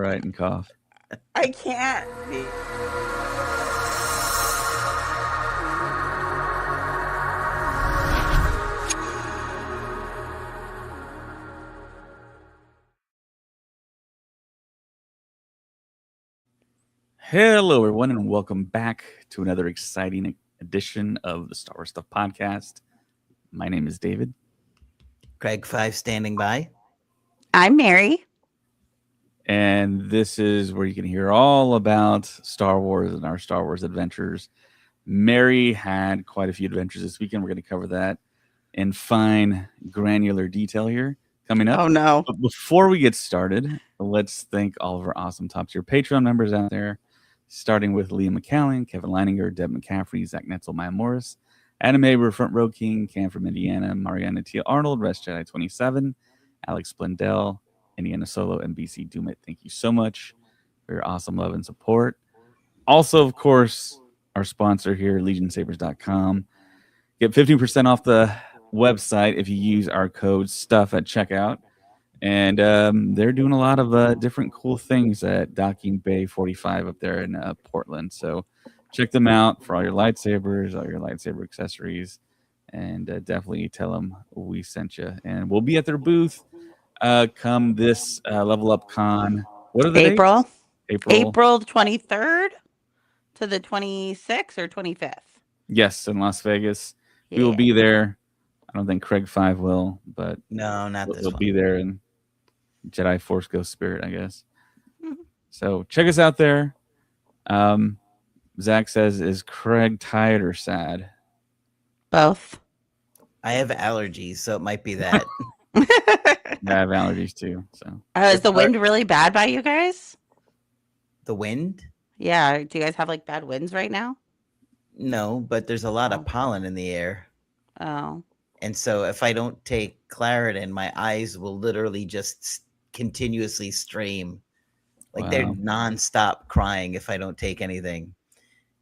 right, and cough. I can't. Hello, everyone, and welcome back to another exciting edition of the Star Wars Stuff Podcast. My name is David. Craig 5 standing by. I'm Mary. And this is where you can hear all about Star Wars and our Star Wars adventures. Mary had quite a few adventures this weekend. We're going to cover that in fine, granular detail here coming up. Oh, no. But before we get started, let's thank all of our awesome top-tier Patreon members out there, starting with Liam McCallan, Kevin Leininger, Deb McCaffrey, Zach Netzel, Maya Morris, Adam Aber, Front Row King, Cam from Indiana, Mariana T. Arnold, Rest Jedi 27, Alex Blendell, Indiana Solo, and BC Doomit. Thank you so much for your awesome love and support. Also, of course, our sponsor here, LegionSabers.com. Get 15% off the website if you use our code STUFF at checkout. And they're doing a lot of different cool things at Docking Bay 45 up there in Portland. So check them out for all your lightsabers, all your lightsaber accessories, and definitely tell them we sent you. And we'll be at their booth come this Level Up Con. What are the April? dates? April 23rd to the 26th or 25th. Yes, in Las Vegas. Yeah. We will be there. I don't think Craig 5 will, but No, not this we'll one. be there in Jedi Force Ghost Spirit, I guess. So check us out there. Zach says, is Craig tired or sad? Both. I have allergies, so it might be that. I have allergies too. So Is the wind really bad by you guys? The wind? Yeah. Do you guys have like bad winds right now? No, but there's a lot Oh. of pollen in the air. Oh. And so if I don't take Claritin, my eyes will literally just continuously stream. Like they're Wow. nonstop crying if I don't take anything.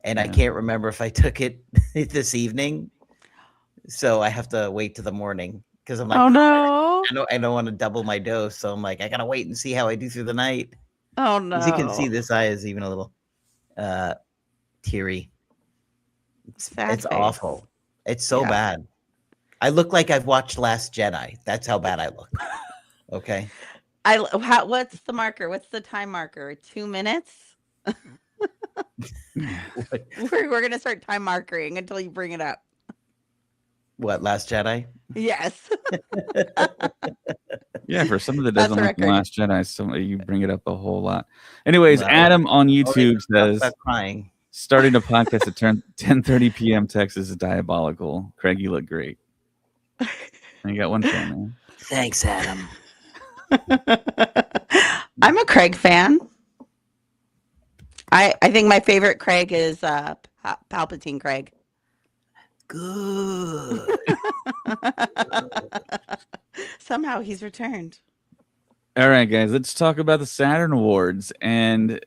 And I Yeah. can't remember if I took it this evening. So I have to wait till the morning because I'm like, Oh, no. I don't want to double my dose. So I'm like, I got to wait and see how I do through the night. Oh, no. As you can see, this eye is even a little teary. Sad It's face. awful. It's so Yeah. bad. I look like I've watched Last Jedi. That's how bad I look. Okay. What's the marker? What's the time marker? 2 minutes? We're going to start time markering until you bring it up. What, Last Jedi? Yes. Yeah, for somebody that That's doesn't a like The record. Last Jedi, so you bring it up a whole lot. Anyways, Well, Adam on Always YouTube talk says, about crying. starting a podcast at 10:30 p.m. Texas is diabolical. Craig, you look great. And you got one fan, man. Thanks, Adam. I'm a Craig fan. I think my favorite Craig is Palpatine Craig. Good. Somehow he's returned. All right, guys, let's talk about the Saturn Awards. And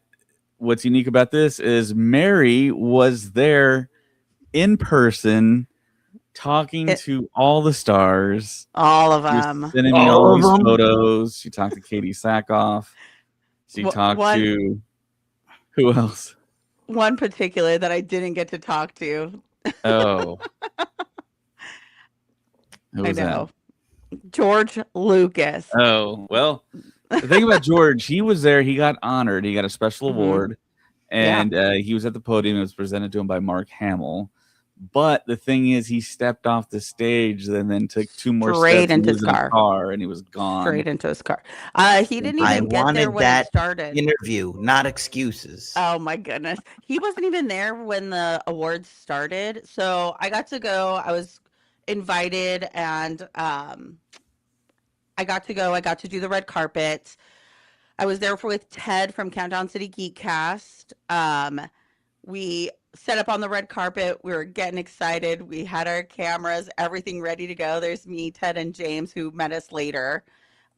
what's unique about this is Mary was there in person talking to all the stars. All of She was them. sending me All all of these them? photos. She talked to Katie Sackhoff. She talked to who else? One particular that I didn't get to talk to. Oh. Who I was that? know. George Lucas. Oh, well, the thing about George, he was there. He got honored. He got a special Mhm. award. And he was at the podium. It was presented to him by Mark Hamill. But the thing is, he stepped off the stage and then took 2 more Straight steps into and his was in car. and he was gone. Straight into his car. He didn't I even get there wanted when it that started. interview, not excuses. Oh my goodness. He wasn't even there when the awards started. So I got to go. I was invited and I got to go. I got to do the red carpet. I was there with Ted from Countdown City Geekcast. We set up on the red carpet. We were getting excited. We had our cameras, everything ready to go. There's me, Ted, and James, who met us later.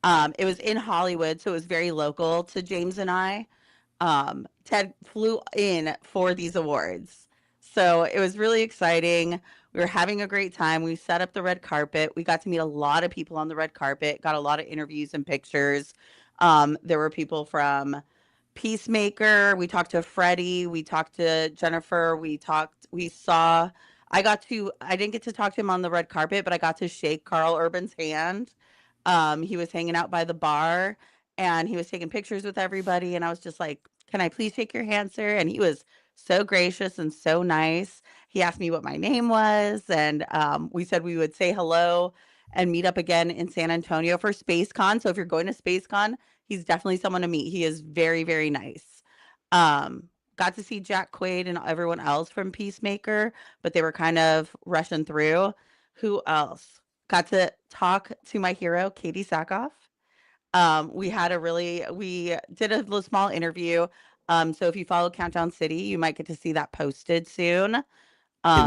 It was in Hollywood, so it was very local to James and I. Ted flew in for these awards. So it was really exciting. We were having a great time. We set up the red carpet. We got to meet a lot of people on the red carpet, got a lot of interviews and pictures. There were people from Peacemaker. We talked to Freddie. We talked to Jennifer. I didn't get to talk to him on the red carpet, but I got to shake Carl Urban's hand. He was hanging out by the bar and he was taking pictures with everybody. And I was just like, can I please shake your hand, sir? And he was so gracious and so nice. He asked me what my name was. And we said we would say hello and meet up again in San Antonio for SpaceCon. So if you're going to SpaceCon, he's definitely someone to meet. He is very, very nice. Got to see Jack Quaid and everyone else from Peacemaker, but they were kind of rushing through. Who else? Got to talk to my hero, Katie Sackhoff. We did a little small interview. So if you follow Countdown City, you might get to see that posted soon. Did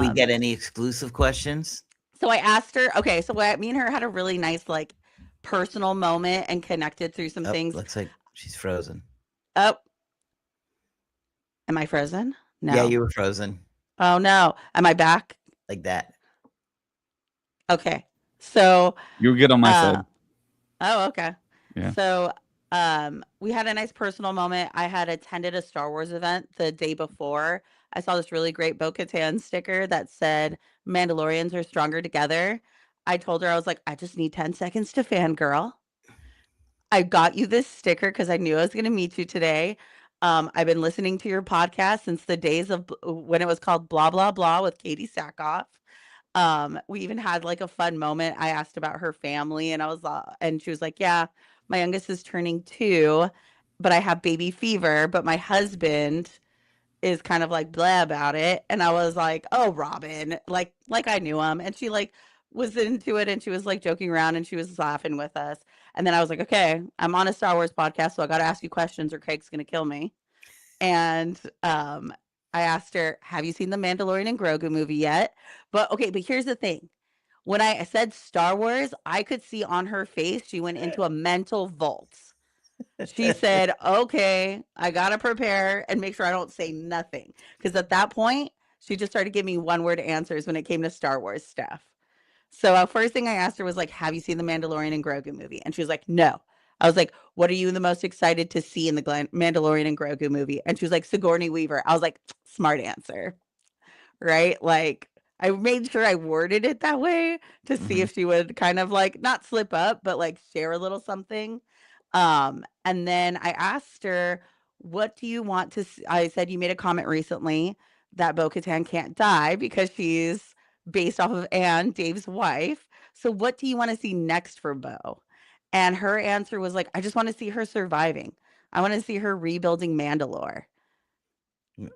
we Um, get any exclusive questions? so I asked her, okay, so me and her had a really nice, like, personal moment and connected through some Oh, things. looks like she's frozen. Oh, am I frozen? No. Yeah, you were frozen Oh no. Am I back? like that. Okay. So, You were good on my uh, side. oh, okay. Yeah. So, we had a nice personal moment. I had attended a Star Wars event the day before. I saw this really great Bo-Katan sticker that said Mandalorians are stronger together. I told her, I was like, I just need 10 seconds to fangirl. I got you this sticker because I knew I was going to meet you today. I've been listening to your podcast since the days of when it was called Blah Blah Blah with Katie Sackhoff. We even had like a fun moment. I asked about her family, and and she was like, "Yeah, my youngest is turning 2, but I have baby fever. But my husband is kind of like blah about it." And I was like, "Oh, Robin," like I knew him, and she like was into it, and she was like joking around, and she was laughing with us. And then I was like, "Okay, I'm on a Star Wars podcast, so I got to ask you questions, or Craig's gonna kill me." And I asked her, "Have you seen the Mandalorian and Grogu movie yet?" But okay, but here's the thing. When I said Star Wars, I could see on her face she went into a mental vault. She said, "Okay, I got to prepare and make sure I don't say nothing." Because at that point, she just started giving me one word answers when it came to Star Wars stuff. So first thing I asked her was like, "Have you seen the Mandalorian and Grogu movie?" And she was like, "No." I was like, "What are you the most excited to see in the Mandalorian and Grogu movie?" And she was like, "Sigourney Weaver." I was like, "Smart answer." Right? Like, I made sure I worded it that way to see Mhm. if she would kind of like not slip up, but like share a little something. And then I asked her, "What do you want to see?" I said, "You made a comment recently that Bo Katan can't die because she's based off of Anne, Dave's wife. So what do you want to see next for Bo?" And her answer was like, "I just want to see her surviving. I want to see her rebuilding Mandalore."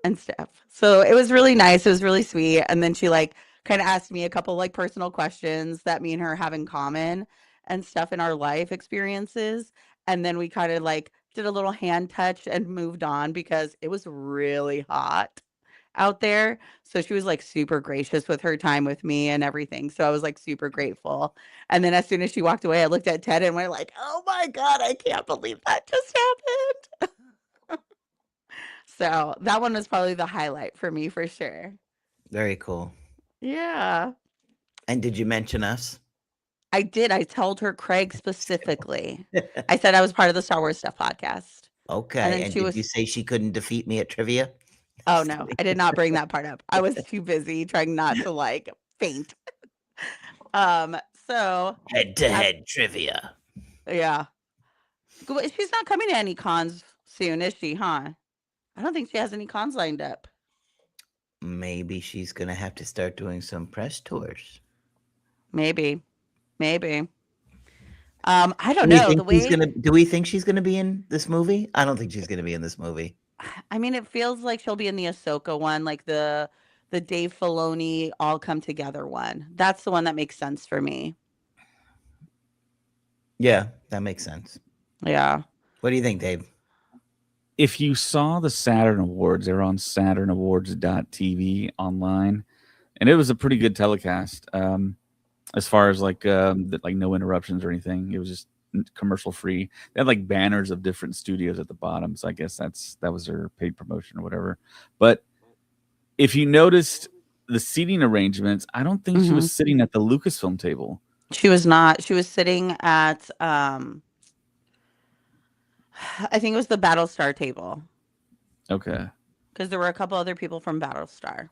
And stuff. So it was really nice. It was really sweet. And then she like kind of asked me a couple like personal questions that me and her have in common and stuff in our life experiences. And then we kind of like did a little hand touch and moved on because it was really hot out there. So she was like super gracious with her time with me and everything. So I was like super grateful. And then as soon as she walked away, I looked at Ted and went like, "Oh my God, I can't believe that just happened." So that one was probably the highlight for me for sure. Very cool. Yeah. And did you mention us? I did. I told her Craig specifically. I said I was part of the Star Wars Stuff podcast. And Okay. then And she did you was, say she couldn't defeat me at trivia? oh no, I did not bring that part up. I was too busy trying not to like faint. Um, so Head to af- head trivia. yeah. She's not coming to any cons soon, is she, huh? I don't think she has any cons lined up. Maybe she's gonna have to start doing some press tours. Maybe. Maybe. I Do don't we know. The think she's way gonna? Do we think she's gonna be in this movie? I don't think she's gonna be in this movie. I mean, it feels like she'll be in the Ahsoka one, like the Dave Filoni all come together one. That's the one that makes sense for me. Yeah, that makes sense. Yeah. What do you think, Dave? If you saw the Saturn Awards, they were on SaturnAwards.tv online, and it was a pretty good telecast. As far as like like no interruptions or anything, it was just commercial free. They had like banners of different studios at the bottom, so I guess that was their paid promotion or whatever. But if you noticed the seating arrangements, I don't think she Hmm. was sitting at the Lucasfilm table. She was not. She was sitting at I think it was the Battlestar table Okay. because there were a couple other people from Battlestar.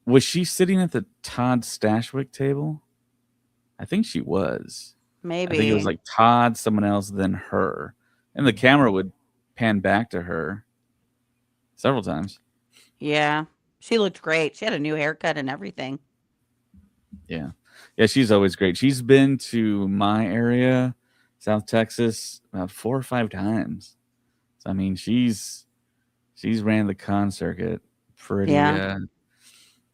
Was she sitting at the Todd Stashwick table? I think she was. I think it was Maybe. like Todd, someone else, then her. And the camera would pan back to her several times. Yeah. She looked great. She had a new haircut and everything. Yeah. Yeah, she's always great. She's been to my area, South Texas, about 4 or 5 times. So I mean, she's ran the con circuit pretty Yeah.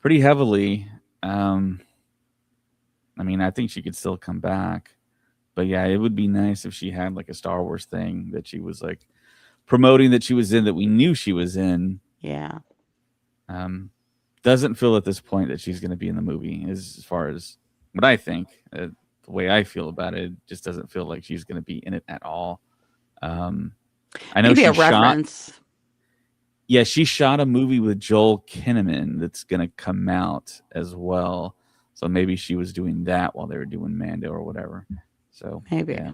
pretty heavily. I mean, I think she could still come back. But yeah, it would be nice if she had like a Star Wars thing that she was like promoting that she was in, that we knew she was in. Yeah. Doesn't feel at this point that she's going to be in the movie, as far as what I think. The way I feel about it, just doesn't feel like she's going to be in it at all. I know Maybe she a shot. reference. Yeah, she shot a movie with Joel Kinnaman that's going to come out as well. So maybe she was doing that while they were doing Mando or whatever. So Maybe. yeah.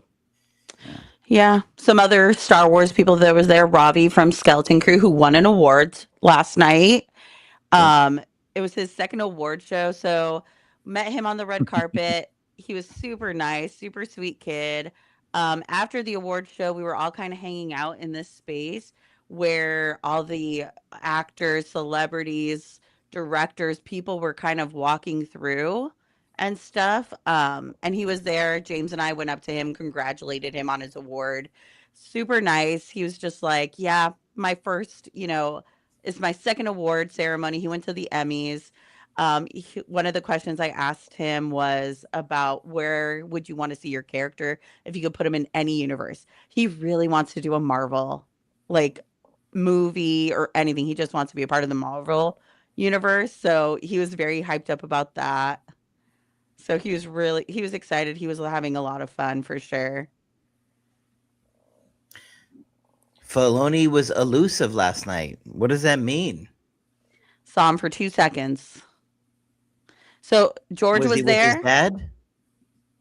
Yeah. Some other Star Wars people that was there. Ravi from Skeleton Crew, who won an award last night. Um, it was his second award show, so met him on the red carpet. He was super nice, super sweet kid. After the award show, we were all kind of hanging out in this space where all the actors, celebrities, directors, people were kind of walking through and stuff. And he was there. James and I went up to him, congratulated him on his award. Super nice. He was just like, yeah, my first, it's my second award ceremony. He went to the Emmys. One of the questions I asked him was about where would you want to see your character if you could put him in any universe. He really wants to do a Marvel like movie or anything. He just wants to be a part of the Marvel universe. So he was very hyped up about that. So he was excited. He was having a lot of fun for sure. Filoni was elusive last night. What does that mean? Saw him for 2 seconds. So George was he with his there. dad?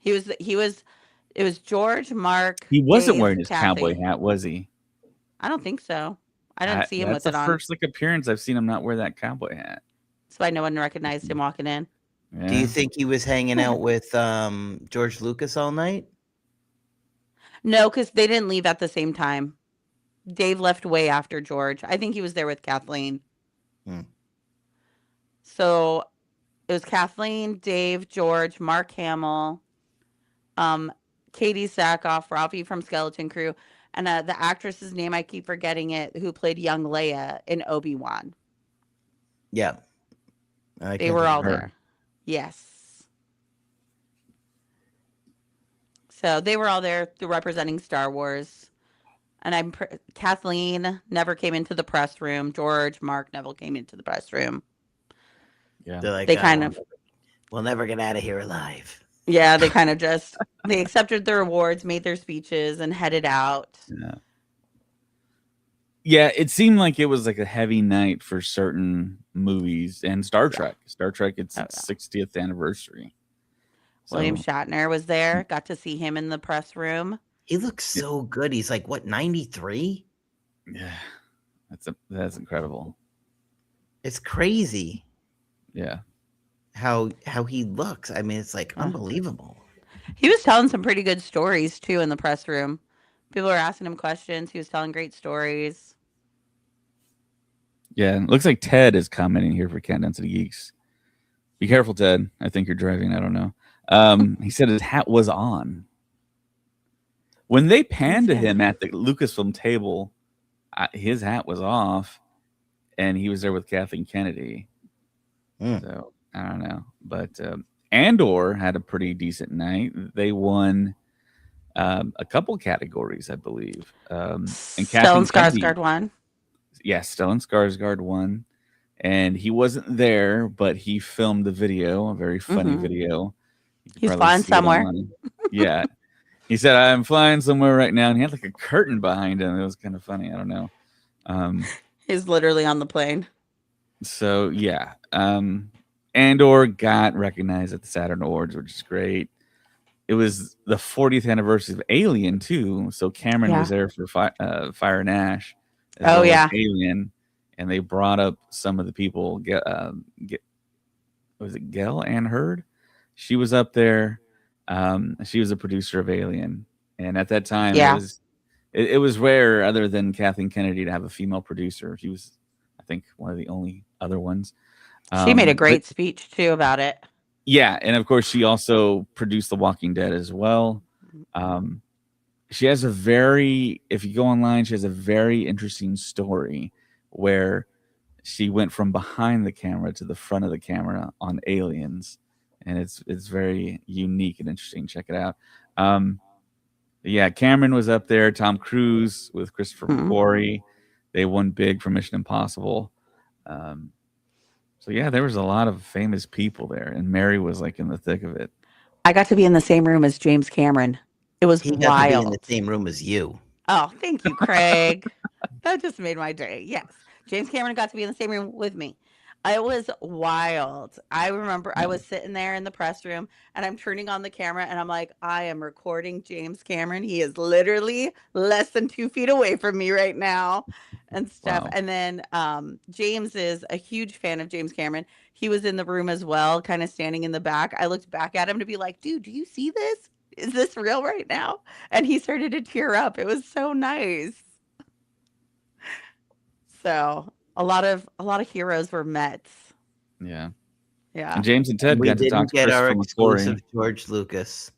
It was George, Mark, He wasn't Dave, wearing his Kathy. cowboy hat, was he? I don't think so. I didn't see him That's with the it on. first like appearance I've seen him not wear that cowboy hat. That's why no one recognized him walking in. Yeah. Do you think he was hanging out with George Lucas all night? No, because they didn't leave at the same time. Dave left way after George. I think he was there with Kathleen. So it was Kathleen, Dave, George, Mark Hamill, Katie Sackhoff, Rafi from Skeleton Crew, and the actress's name, I keep forgetting it, who played young Leia in Obi-Wan. Yeah. They were all there. Yes. So they were all there representing Star Wars. And Kathleen never came into the press room. George, Mark, Neville came into the press room. Yeah. They're like, they kind of, we'll never get out of here alive. Yeah, they kind of just, they accepted their awards, made their speeches, and headed out. Yeah. Yeah, it seemed like it was like a heavy night for certain movies and Star Trek. Star Trek, it's its 60th anniversary. William Shatner was there. Got to see him in the press room. He looks so good. He's like, what, 93? Yeah, that's incredible. It's crazy. Yeah. How he looks. I mean, it's like unbelievable. He was telling some pretty good stories too in the press room. People were asking him questions. He was telling great stories. Yeah, it looks like Ted is commenting here for Countdown to the Geeks. Be careful, Ted. I think you're driving. I don't know. He said his hat was on. When they panned to him at the Lucasfilm table, his hat was off, and he was there with Kathleen Kennedy. So I don't know, but Andor had a pretty decent night. They won a couple categories, I believe. And Stellan Skarsgård won. Yes, Stellan Skarsgård won, and he wasn't there, but he filmed the video, a very funny video. He's flying somewhere. Yeah. He said, I'm flying somewhere right now. And he had like a curtain behind him. It was kind of funny. I don't know. He's literally on the plane. So, yeah. Andor got recognized at the Saturn Awards, which is great. it was the 40th anniversary of Alien too. So Cameron Yeah. was there for Fire and Ash, as Oh, well as yeah. Alien, and they brought up some of the people. Was it Gail Ann Hurd? She was up there. She was a producer of Alien, and at that time Yeah. it was rare, other than Kathleen Kennedy, to have a female producer. She was, I think, one of the only other ones. She made a But great speech too about it. yeah, and of course she also produced The Walking Dead as well. Um, she has a very, if you go online, she has a very interesting story where she went from behind the camera to the front of the camera on Aliens, and it's very unique and interesting. Check it out. Yeah, Cameron was up there. Tom Cruise with Christopher Mhm. McQuarrie. They won big for Mission Impossible. So yeah, there was a lot of famous people there, and Mary was like in the thick of it. I got to be in the same room as James Cameron. It was He got to be in the wild. same room as you. Oh, thank you, Craig. That just made my day. Yes. James Cameron got to be in the same room with me. It was wild. I remember I was sitting there in the press room and I'm turning on the camera and I'm like, I am recording James Cameron. He is literally less than 2 feet away from me right now and stuff. Wow. And then James is a huge fan of James Cameron. He was in the room as well, kind of standing in the back. I looked back at him to be like, dude, do you see this? Is this real right now? And he started to tear up. It was so nice. So a lot of heroes were met. Yeah. Yeah. And James and Ted We got to talk didn't to get our Christopher exclusive McQuarrie. George Lucas.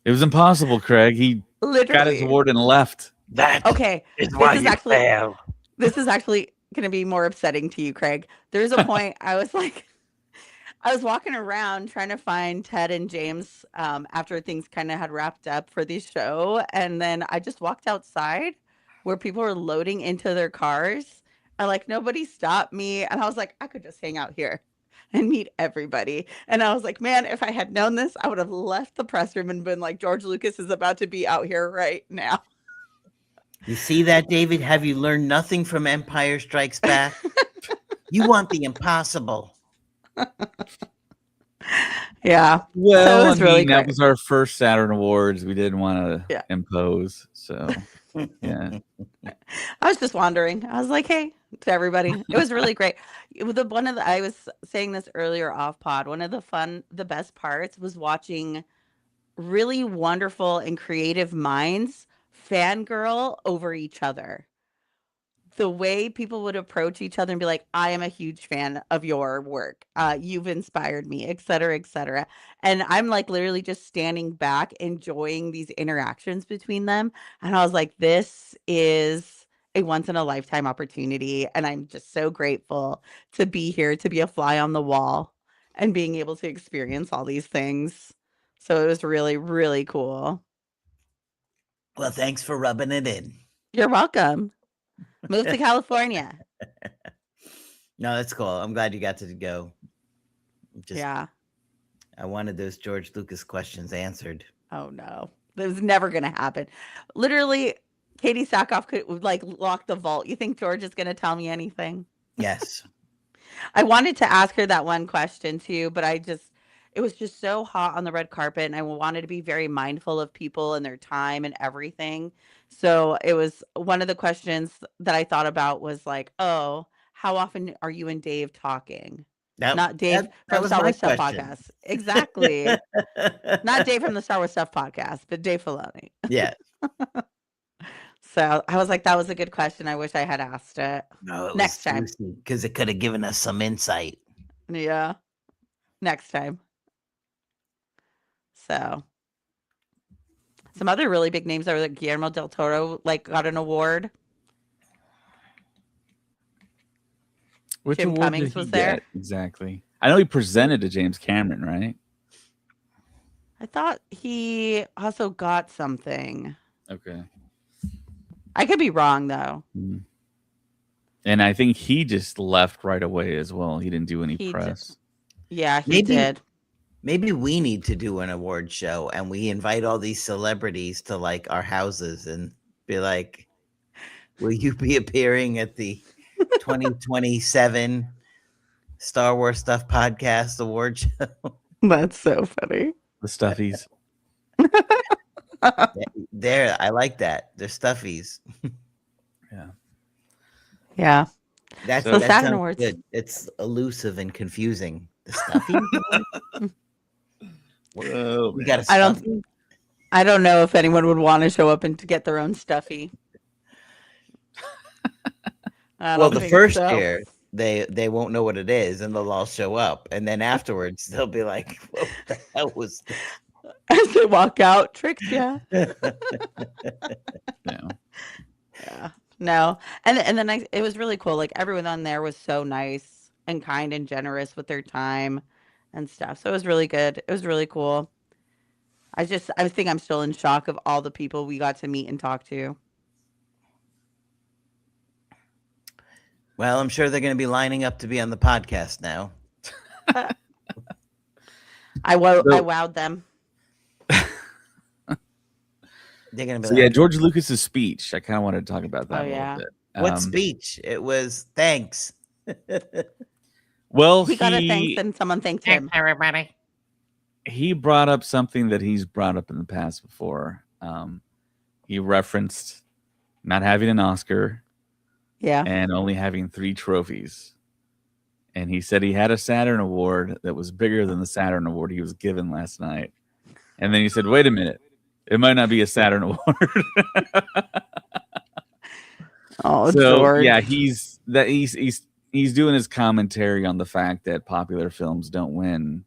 It was impossible, Craig. He got his Literally. award and left. That Okay. is why is you actually fail. this is actually going to be more upsetting to you, Craig. There's a point I was like, I was walking around trying to find Ted and James after things kind of had wrapped up for the show. And then I just walked outside where people were loading into their cars. And like nobody stopped me. And I was like, I could just hang out here and meet everybody. And I was like, man, if I had known this, I would have left the press room and been like, George Lucas is about to be out here right now. You see that, David? Have you learned nothing from Empire Strikes Back? You want the impossible. Yeah. Well, it was I really mean, that great. was our first Saturn Awards. We didn't want to Yeah. impose. So, yeah. I was just wondering. I was like, hey, to everybody. It was really great. I was saying this earlier off pod. One of the best parts was watching really wonderful and creative minds fangirl over each other. The way people would approach each other and be like, I am a huge fan of your work. You've inspired me, et cetera, et cetera. And I'm like literally just standing back, enjoying these interactions between them. And I was like, this is a once in a lifetime opportunity. And I'm just so grateful to be here, to be a fly on the wall and being able to experience all these things. So it was really, really cool. Well, thanks for rubbing it in. You're welcome. Move to California. No, that's cool. I'm glad you got to go. Yeah. I wanted those George Lucas questions answered. Oh no, that was never going to happen. Literally, Katie Sackhoff could like lock the vault. You think George is going to tell me anything? Yes. I wanted to ask her that one question too, but it was just so hot on the red carpet, and I wanted to be very mindful of people and their time and everything. So it was one of the questions that I thought about was like, oh, how often are you and Dave talking? Not Dave that from was Star my Wars Stuff question. Podcast. Exactly. Not Dave from the Star Wars Stuff Podcast, but Dave Filoni. Yeah. So I was like, that was a good question. I wish I had asked it. No, Next time. because it could have given us some insight. Yeah. Next time. So some other really big names are like Guillermo del Toro like got an award. Which Jim award Cummings did he was there. get exactly? I know he presented to James Cameron, right? I thought he also got something. Okay. I could be wrong though. Mm. And I think he just left right away as well. He didn't do any press. Yeah, he did. Maybe we need to do an award show and we invite all these celebrities to like our houses and be like, will you be appearing at the 2027 Star Wars Stuff Podcast award show? That's so funny. The stuffies. There, I like that. They're stuffies. Yeah. Yeah. That So that Saturn sounds Awards. good. It's elusive and confusing. The stuffy? Whoa, We got a man. I don't stuffy? I don't know if anyone would want to show up and to get their own stuffy. I Well, don't the think first so. year they won't know what it is, and they'll all show up, and then afterwards they'll be like, "What the hell was As they walk out, tricked ya. this?" Yeah. Yeah. No. And then it was really cool. Like everyone on there was so nice and kind and generous with their time and stuff. So it was really good. It was really cool. I think I'm still in shock of all the people we got to meet and talk to. Well, I'm sure they're going to be lining up to be on the podcast now. I wowed them. They're going to So be yeah, like, George Lucas's speech. I kind of wanted to talk about that Oh a little yeah. bit. "What speech?" It was thanks. Well, He got a thanks and someone thanked him. everybody. he brought up something that he's brought up in the past before. He referenced not having an Oscar Yeah. and only having 3 trophies. And he said he had a Saturn Award that was bigger than the Saturn Award he was given last night. And then he said, "Wait a minute, it might not be a Saturn Award." Oh, So George. yeah, he's doing his commentary on the fact that popular films don't win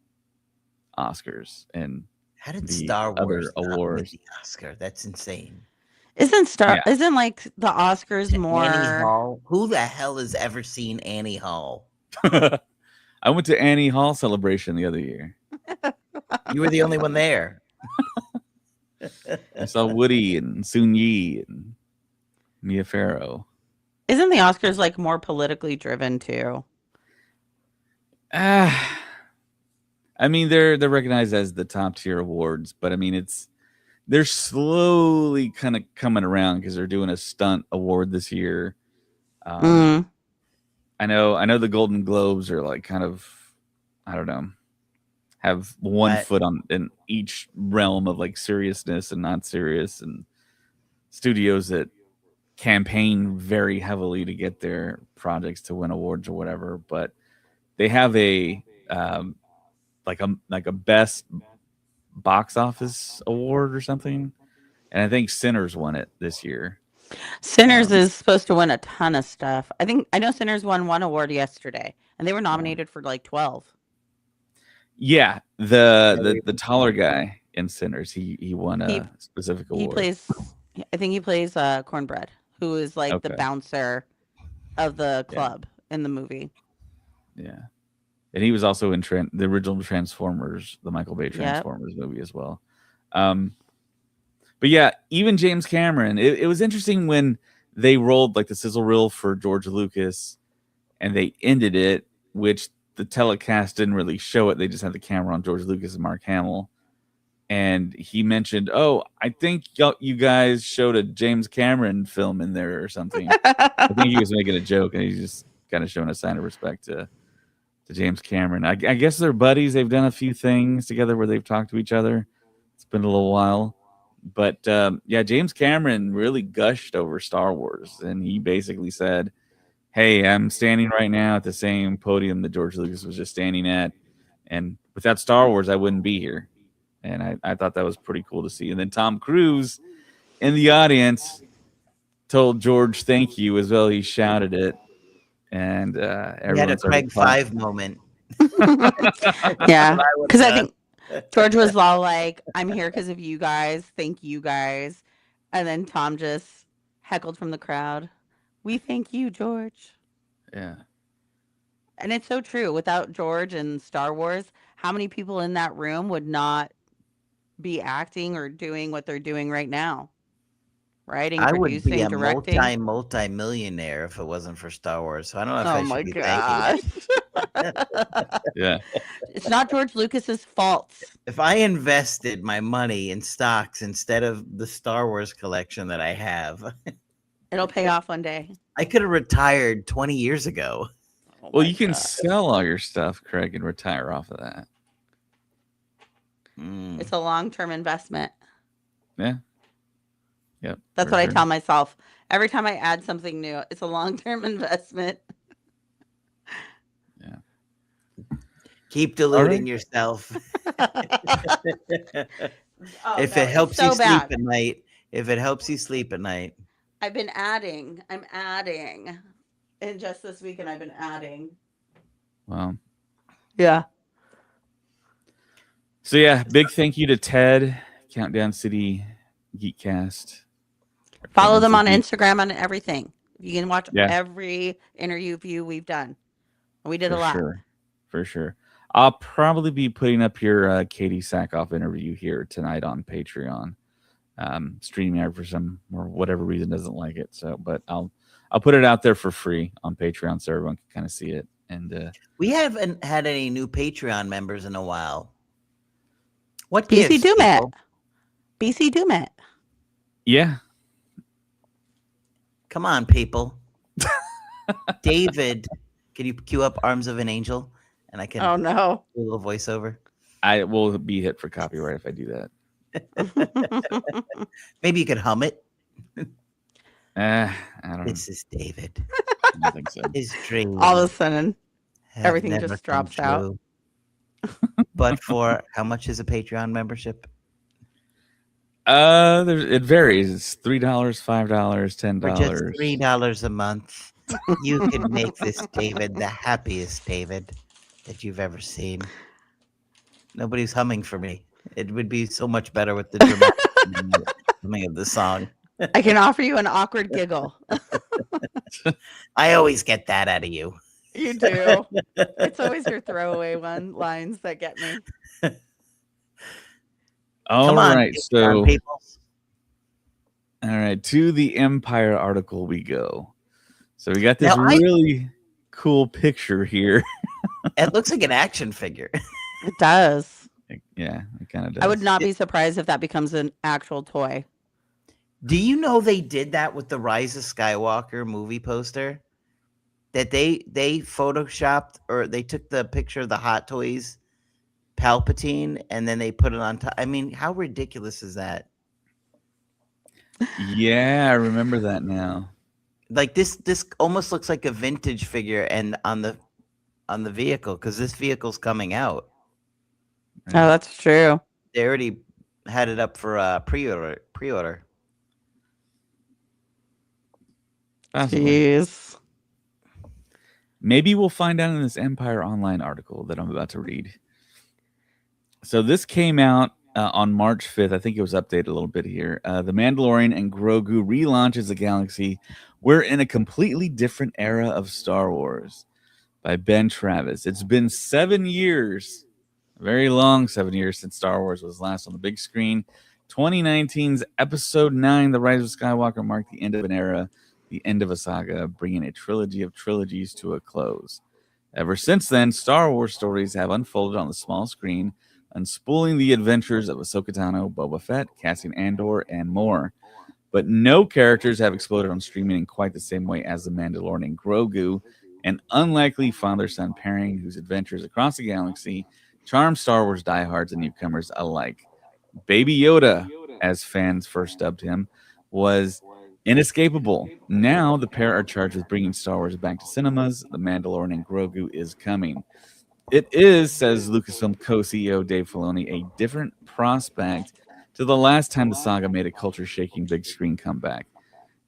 Oscars and How did the Star other Wars not win awards. the Oscar? That's insane. Yeah. Isn't like the Oscars Annie more Hall. Who the hell has ever seen Annie Hall? I went to Annie Hall celebration the other year. You were the only one there. I saw Woody and Soon Yi and Mia Farrow. isn't the Oscars like more politically driven too? I mean, they're recognized as the top tier awards, but I mean, they're slowly kind of coming around because they're doing a stunt award this year. I know the Golden Globes are like kind of, I don't know, have one foot on in each realm of like seriousness and not serious, and studios that campaign very heavily to get their projects to win awards or whatever, but they have a like a best box office award or something, and I think Sinners won it this year. Sinners is supposed to win a ton of stuff. I know Sinners won one award yesterday, and they were nominated for like 12. Yeah, the taller guy in Sinners, he won a specific award. I think he plays Cornbread, who is like the bouncer of the club in the movie. Yeah. And he was also in the original Transformers, the Michael Bay Transformers movie as well. But yeah, even James Cameron, it was interesting when they rolled like the sizzle reel for George Lucas and they ended it, which the telecast didn't really show it. They just had the camera on George Lucas and Mark Hamill. And he mentioned, "Oh, I think you guys showed a James Cameron film in there or something." I think he was making a joke, and he's just kind of showing a sign of respect to James Cameron. I guess they're buddies. They've done a few things together where they've talked to each other. It's been a little while. But yeah, James Cameron really gushed over Star Wars, and he basically said, "Hey, I'm standing right now at the same podium that George Lucas was just standing at, and without Star Wars, I wouldn't be here." And I thought that was pretty cool to see. And then Tom Cruise in the audience told George thank you as well. He shouted it. And He had a Craig 5 moment. Yeah, because I think George was all like, "I'm here because of you guys. Thank you guys." And then Tom just heckled from the crowd, "We thank you, George." Yeah. And it's so true. Without George and Star Wars, how many people in that room would not be acting or doing what they're doing right now? Writing, I would be producing, a directing. multi-millionaire if it wasn't for Star Wars. So I don't know if Oh I my should be thanking gosh. Yeah. It's not George Lucas's fault. If I invested my money in stocks instead of the Star Wars collection that I have, It'll pay off one day. I could have retired 20 years ago. Oh Well, my you can God. sell all your stuff, Craig, and retire off of that. It's a long-term investment. Yeah. Yep. That's For what I sure. tell myself. Every time I add something new, it's a long-term investment. Yeah. Keep All right. deluding yourself. Oh If no, it it's helps you so sleep bad. at night, if it helps you sleep at night. I've been adding. I'm adding. And just this weekend, I've been adding. Well. Yeah. So yeah, big thank you to Ted, Countdown City Geekcast. Or Follow Countdown them City on Geek. Instagram on everything. You can watch Yeah, every interview we've done. We did for a lot. sure. For sure. I'll probably be putting up your Katie Sackhoff interview here tonight on Patreon. StreamYard for some or whatever reason doesn't like it. So, but I'll put it out there for free on Patreon so everyone can kind of see it. And We haven't had any new Patreon members in a while. What BC gives, Doom it. people? BC Doom it. yeah, Come on, people. David, can you cue up Arms of an Angel? And I can Oh no. do a little voiceover. I will be hit for copyright if I do that. Maybe you could hum it. I don't This is David. I don't think so. His dreams All of a sudden, have everything never just come drops out. true. But for how much is a Patreon membership? It varies. It's $3, $5, $10. For just $3 a month, you can make this David the happiest David that you've ever seen. Nobody's humming for me. It would be so much better with the dramatic humming of the song. I can offer you an awkward giggle. I always get that out of you. You do. It's always your throwaway lines that get me. All Come on, right, Patreon so people. all right, to the Empire article we go. So we got this Now, really cool picture here. It looks like an action figure. It does. Yeah, it kind of does. I would not be surprised if that becomes an actual toy. Do you know they did that with the Rise of Skywalker movie poster? That they photoshopped, or they took the picture of the Hot Toys Palpatine and then they put it on top. I mean, how ridiculous is that? Yeah, I remember that now. Like this almost looks like a vintage figure, and on the vehicle, because this vehicle's coming out. Oh, that's true. They already had it up for pre-order. Possibly. Jeez. Maybe we'll find out in this Empire Online article that I'm about to read. So this came out on March 5th. I think it was updated a little bit here. The Mandalorian and Grogu relaunches the galaxy. We're in a completely different era of Star Wars by Ben Travis. It's been 7 years, a very long 7 years since Star Wars was last on the big screen. 2019's Episode 9, The Rise of Skywalker, marked the end of an era, the end of a saga, bringing a trilogy of trilogies to a close. Ever since then, Star Wars stories have unfolded on the small screen, unspooling the adventures of Ahsoka Tano, Boba Fett, Cassian Andor, and more. But no characters have exploded on streaming in quite the same way as the Mandalorian and Grogu, an unlikely father-son pairing whose adventures across the galaxy charm Star Wars diehards and newcomers alike. Baby Yoda, as fans first dubbed him, was inescapable. Now the pair are charged with bringing Star Wars back to cinemas. The Mandalorian and Grogu is coming. It is, says Lucasfilm co-CEO Dave Filoni, a different prospect to the last time the saga made a culture-shaking big screen comeback.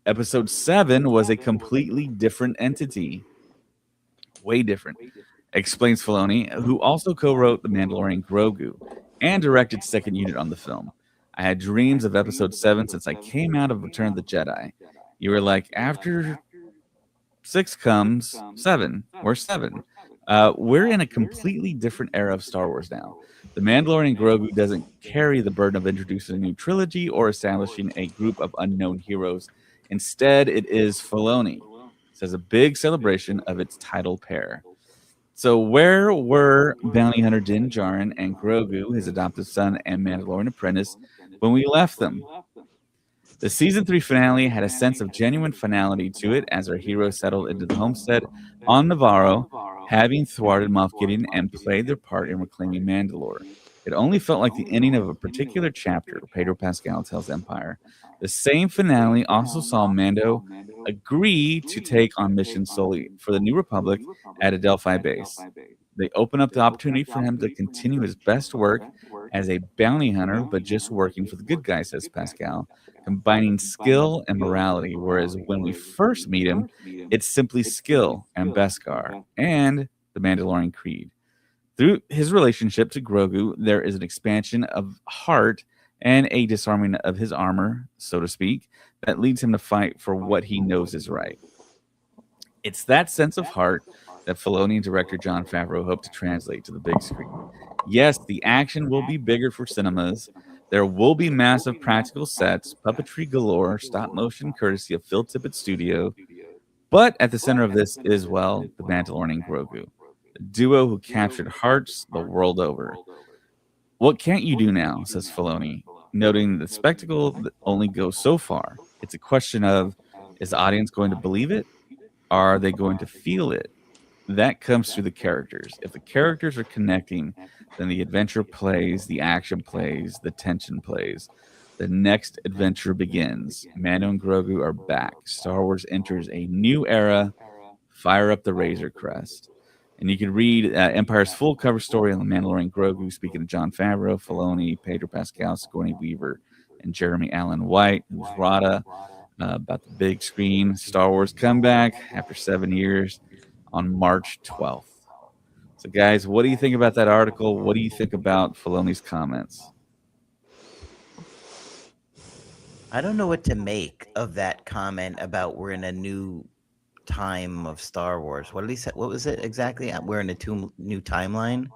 Episode 7 was a completely different entity. Way different, explains Filoni, who also co-wrote The Mandalorian Grogu and directed second unit on the film. I had dreams of Episode 7 since I came out of Return of the Jedi. You were like, after 6 comes 7. We're 7. We're in a completely different era of Star Wars now. The Mandalorian Grogu doesn't carry the burden of introducing a new trilogy or establishing a group of unknown heroes. Instead, it is Filoni. It says a big celebration of its title pair. So where were bounty hunter Din Djarin and Grogu, his adopted son and Mandalorian apprentice, when we left them? The season 3 finale had a sense of genuine finality to it as our heroes settled into the homestead on Navarro, having thwarted Moff Gideon and played their part in reclaiming Mandalore. It only felt like the ending of a particular chapter, Pedro Pascal tells Empire. The same finale also saw Mando agree to take on missions solely for the New Republic at a Delphi base. They open up the opportunity for him to continue his best work as a bounty hunter, but just working for the good guys, says Pascal, combining skill and morality. Whereas when we first meet him, it's simply skill and Beskar and the Mandalorian Creed. Through his relationship to Grogu, there is an expansion of heart and a disarming of his armor, so to speak, that leads him to fight for what he knows is right. It's that sense of heart that Filoni and director Jon Favreau hope to translate to the big screen. Yes, the action will be bigger for cinemas. There will be massive practical sets, puppetry galore, stop motion courtesy of Phil Tippett Studio. But at the center of this is, well, the Mandalorian and Grogu, the duo who captured hearts the world over. What can't you do now, says Filoni, noting the spectacle that only goes so far. It's a question of, is the audience going to believe it? Are they going to feel it? That comes through the characters. If the characters are connecting, then the adventure plays, the action plays, the tension plays. The next adventure begins. Mando and Grogu are back. Star Wars enters a new era. Fire up the Razor Crest. And you can read Empire's full cover story on the Mandalorian Grogu, speaking of Jon Favreau, Filoni, Pedro Pascal, Sigourney Weaver, and Jeremy Allen White, who's Rada, about the big screen Star Wars comeback after 7 years on March 12th. So, guys, what do you think about that article? What do you think about Filoni's comments? I don't know what to make of that comment about we're in a new time of Star Wars. What did he say? What was it exactly? We're in a new timeline.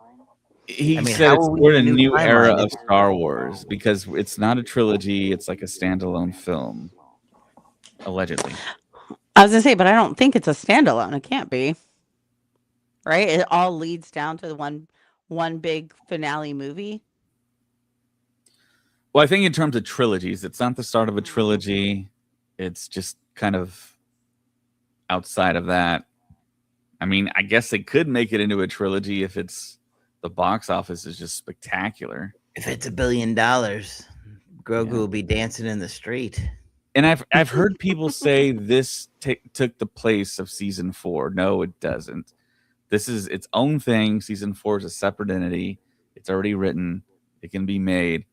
He I mean, said how it's are we we're in a in a new new era timeline? of Star Wars because it's not a trilogy; it's like a standalone film, allegedly. I was gonna say, but I don't think it's a standalone. It can't be, right? It all leads down to the one big finale movie. Well, I think in terms of trilogies, it's not the start of a trilogy. It's just kind of outside of that. I mean, I guess they could make it into a trilogy if it's the box office is just spectacular. If it's $1 billion, Grogu Yeah. will be dancing in the street. And I've heard people say this took the place of season 4. No, it doesn't. This is its own thing. Season 4 is a separate entity. It's already written. It can be made.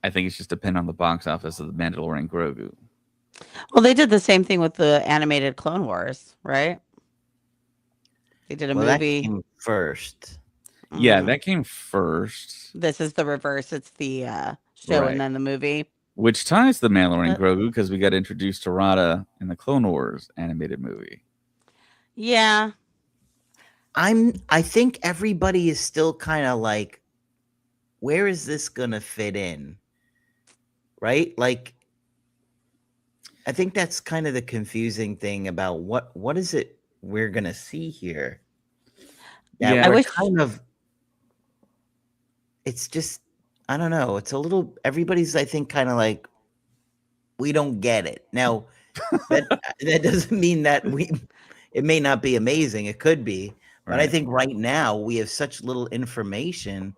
I think it's just dependent on the box office of the Mandalorian Grogu. Well, they did the same thing with the animated Clone Wars, right? They did a Well, that movie. came first. Yeah, Mhm. that came first. This is the reverse. It's the show Right. and then the movie. Which ties the Mandalorian Uh, Grogu because we got introduced to Rada in the Clone Wars animated movie. yeah. I think everybody is still kind of like, where is this gonna fit in? Right? Like, I think that's kind of the confusing thing about what is it we're gonna see here. That Yeah. I we're wish kind of it's just I don't know. It's a little everybody's I think kind of like we don't get it. Now that doesn't mean that we it may not be amazing. It could be. But I Right. think right now we have such little information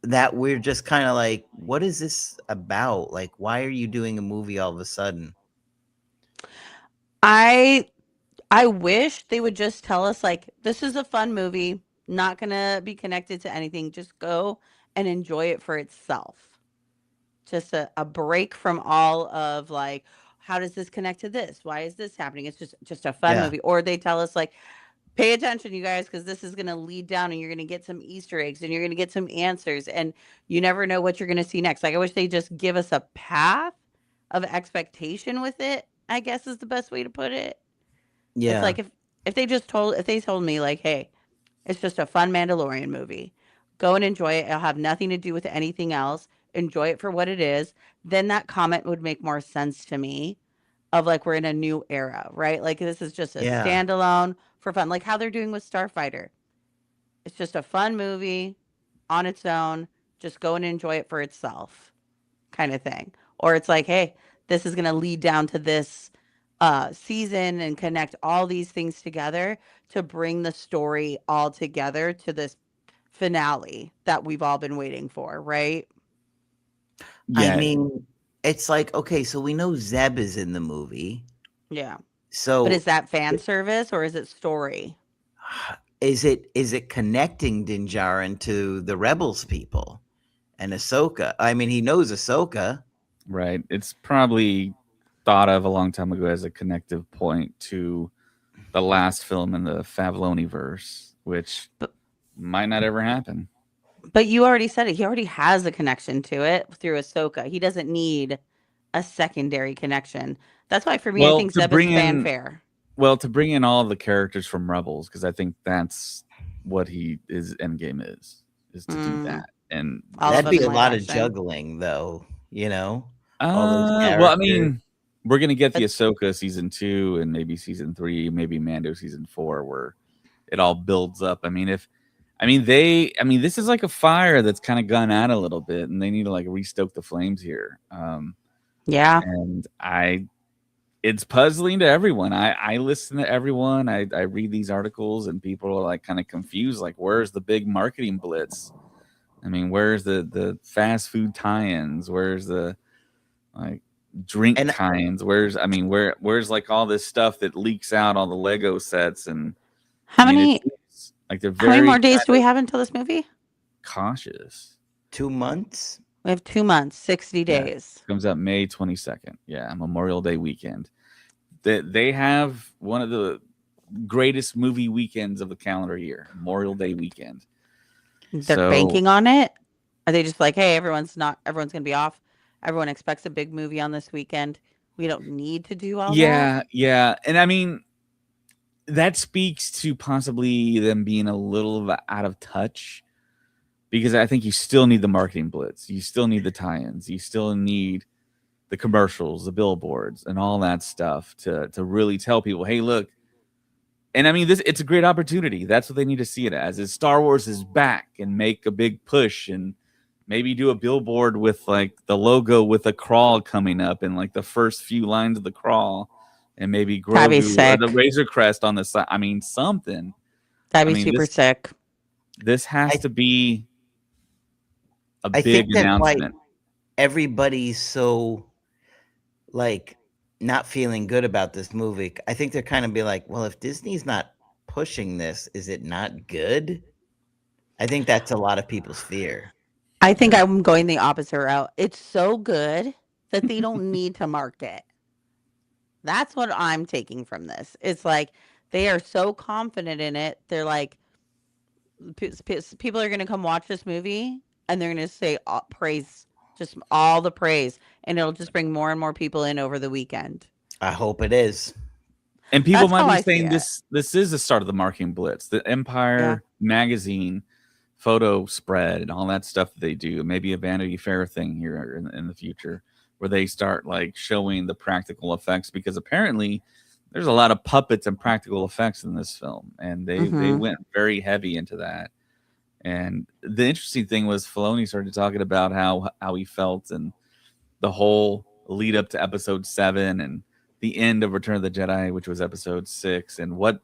that we're just kind of like, what is this about? Like, why are you doing a movie all of a sudden? I I wish they would just tell us like this is a fun movie, not gonna be connected to anything. Just go and enjoy it for itself. Just a break from all of like how does this connect to this? Why is this happening? It's just a fun Yeah. movie. Or they tell us like pay attention, you guys, because this is going to lead down and you're going to get some Easter eggs and you're going to get some answers and you never know what you're going to see next. Like, I wish they just give us a path of expectation with it, I guess is the best way to put it. It's Yeah. like if they just told, if they told me, like, hey, it's just a fun Mandalorian movie, go and enjoy it. It'll have nothing to do with anything else. Enjoy it for what it is. Then that comment would make more sense to me of like we're in a new era, right? Like this is just a Yeah. standalone for fun, like how they're doing with Starfighter. It's just a fun movie on its own. Just go and enjoy it for itself, kind of thing. Or it's like, hey, this is going to lead down to this season and connect all these things together to bring the story all together to this finale that we've all been waiting for, right? I Yeah, mean, it's like, okay, so we know Zeb is in the movie. Yeah. But is So that fan service or is it story? is it connecting Din Djarin to the Rebels people and Ahsoka? I mean, he knows Ahsoka. right. It's probably thought of a long time ago as a connective point to the last film in the Favloni verse, which But might not ever happen. but you already said it. He already has a connection to it through Ahsoka. He doesn't need a secondary connection. That's why for me, I Well, think Zeb is fanfare. to bring in all the characters from Rebels, because I think that's what his end game is to do Mm, that. And all of That'd them be in a live lot of action. juggling, though. You know, all those well, I characters. mean, we're gonna get the But Ahsoka season 2 and maybe season 3, maybe Mando season 4, where it all builds up. I mean, this is like a fire that's kind of gone out a little bit, and they need to like restoke the flames here. yeah, And it's puzzling to everyone. I listen to everyone. I read these articles, and people are like kind of confused. Like, where's the big marketing blitz? I mean, where's the fast food tie-ins? Where's the like drink And tie-ins? Where's like all this stuff that leaks out, all the Lego sets? And I how mean, it many seems like they're how many very more days kind do we of have until this movie? cautious. 2 months. We have 2 months, 60 Yeah, days. comes out May 22nd. Yeah, Memorial Day weekend. They have one of the greatest movie weekends of the calendar year, Memorial Day weekend. They're So banking on it. Are they just like, hey, everyone's gonna be off. Everyone expects a big movie on this weekend. We don't need to do all that. yeah, and I mean that speaks to possibly them being a little out of touch because I think you still need the marketing blitz, you still need the tie-ins, you still need the commercials, the billboards, and all that stuff to really tell people, hey, look. And I mean, it's a great opportunity. That's what they need to see it as. Is Star Wars is back and make a big push and maybe do a billboard with like the logo with a crawl coming up and like the first few lines of the crawl and maybe That'd be Grogu or the sick. Razor Crest on the side. I mean, something. That'd I be mean, super this sick. this has I to be a I big think that's why announcement. everybody's so like not feeling good about this movie. I think they're kind of be like, well, if Disney's not pushing this, is it not good? I think that's a lot of people's fear. I think Yeah. I'm going the opposite route. It's so good that they don't need to market. That's what I'm taking from this. It's like they are so confident in it. They're like, people are going to come watch this movie and they're going to say praise, just all the praise. And it'll just bring more and more people in over the weekend. I hope it is. And people That's might how be I see saying it. this is the start of the marketing blitz. The Yeah. Empire magazine photo spread and all that stuff that they do. Maybe a Vanity Fair thing here in the future where they start like showing the practical effects because apparently there's a lot of puppets and practical effects in this film, and they Mm-hmm. went very heavy into that. And the interesting thing was Filoni started talking about how he felt and the whole lead up to episode 7 and the end of Return of the Jedi, which was episode 6, and what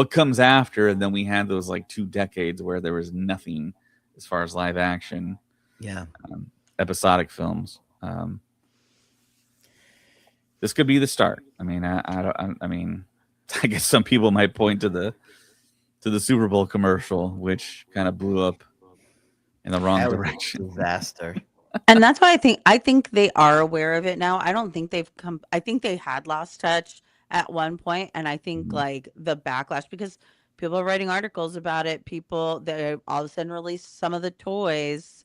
comes after. And then we had those like 2 decades where there was nothing as far as live action Yeah. episodic films. This could be the start. I mean, I mean, I guess some people might point to the Super Bowl commercial, which kind of blew up in the wrong That was direction. a disaster. And that's why I think they are aware of it now. I don't think they've come I think they had lost touch at one point, and I think Mhm. like the backlash because people are writing articles about it. People they all of a sudden released some of the toys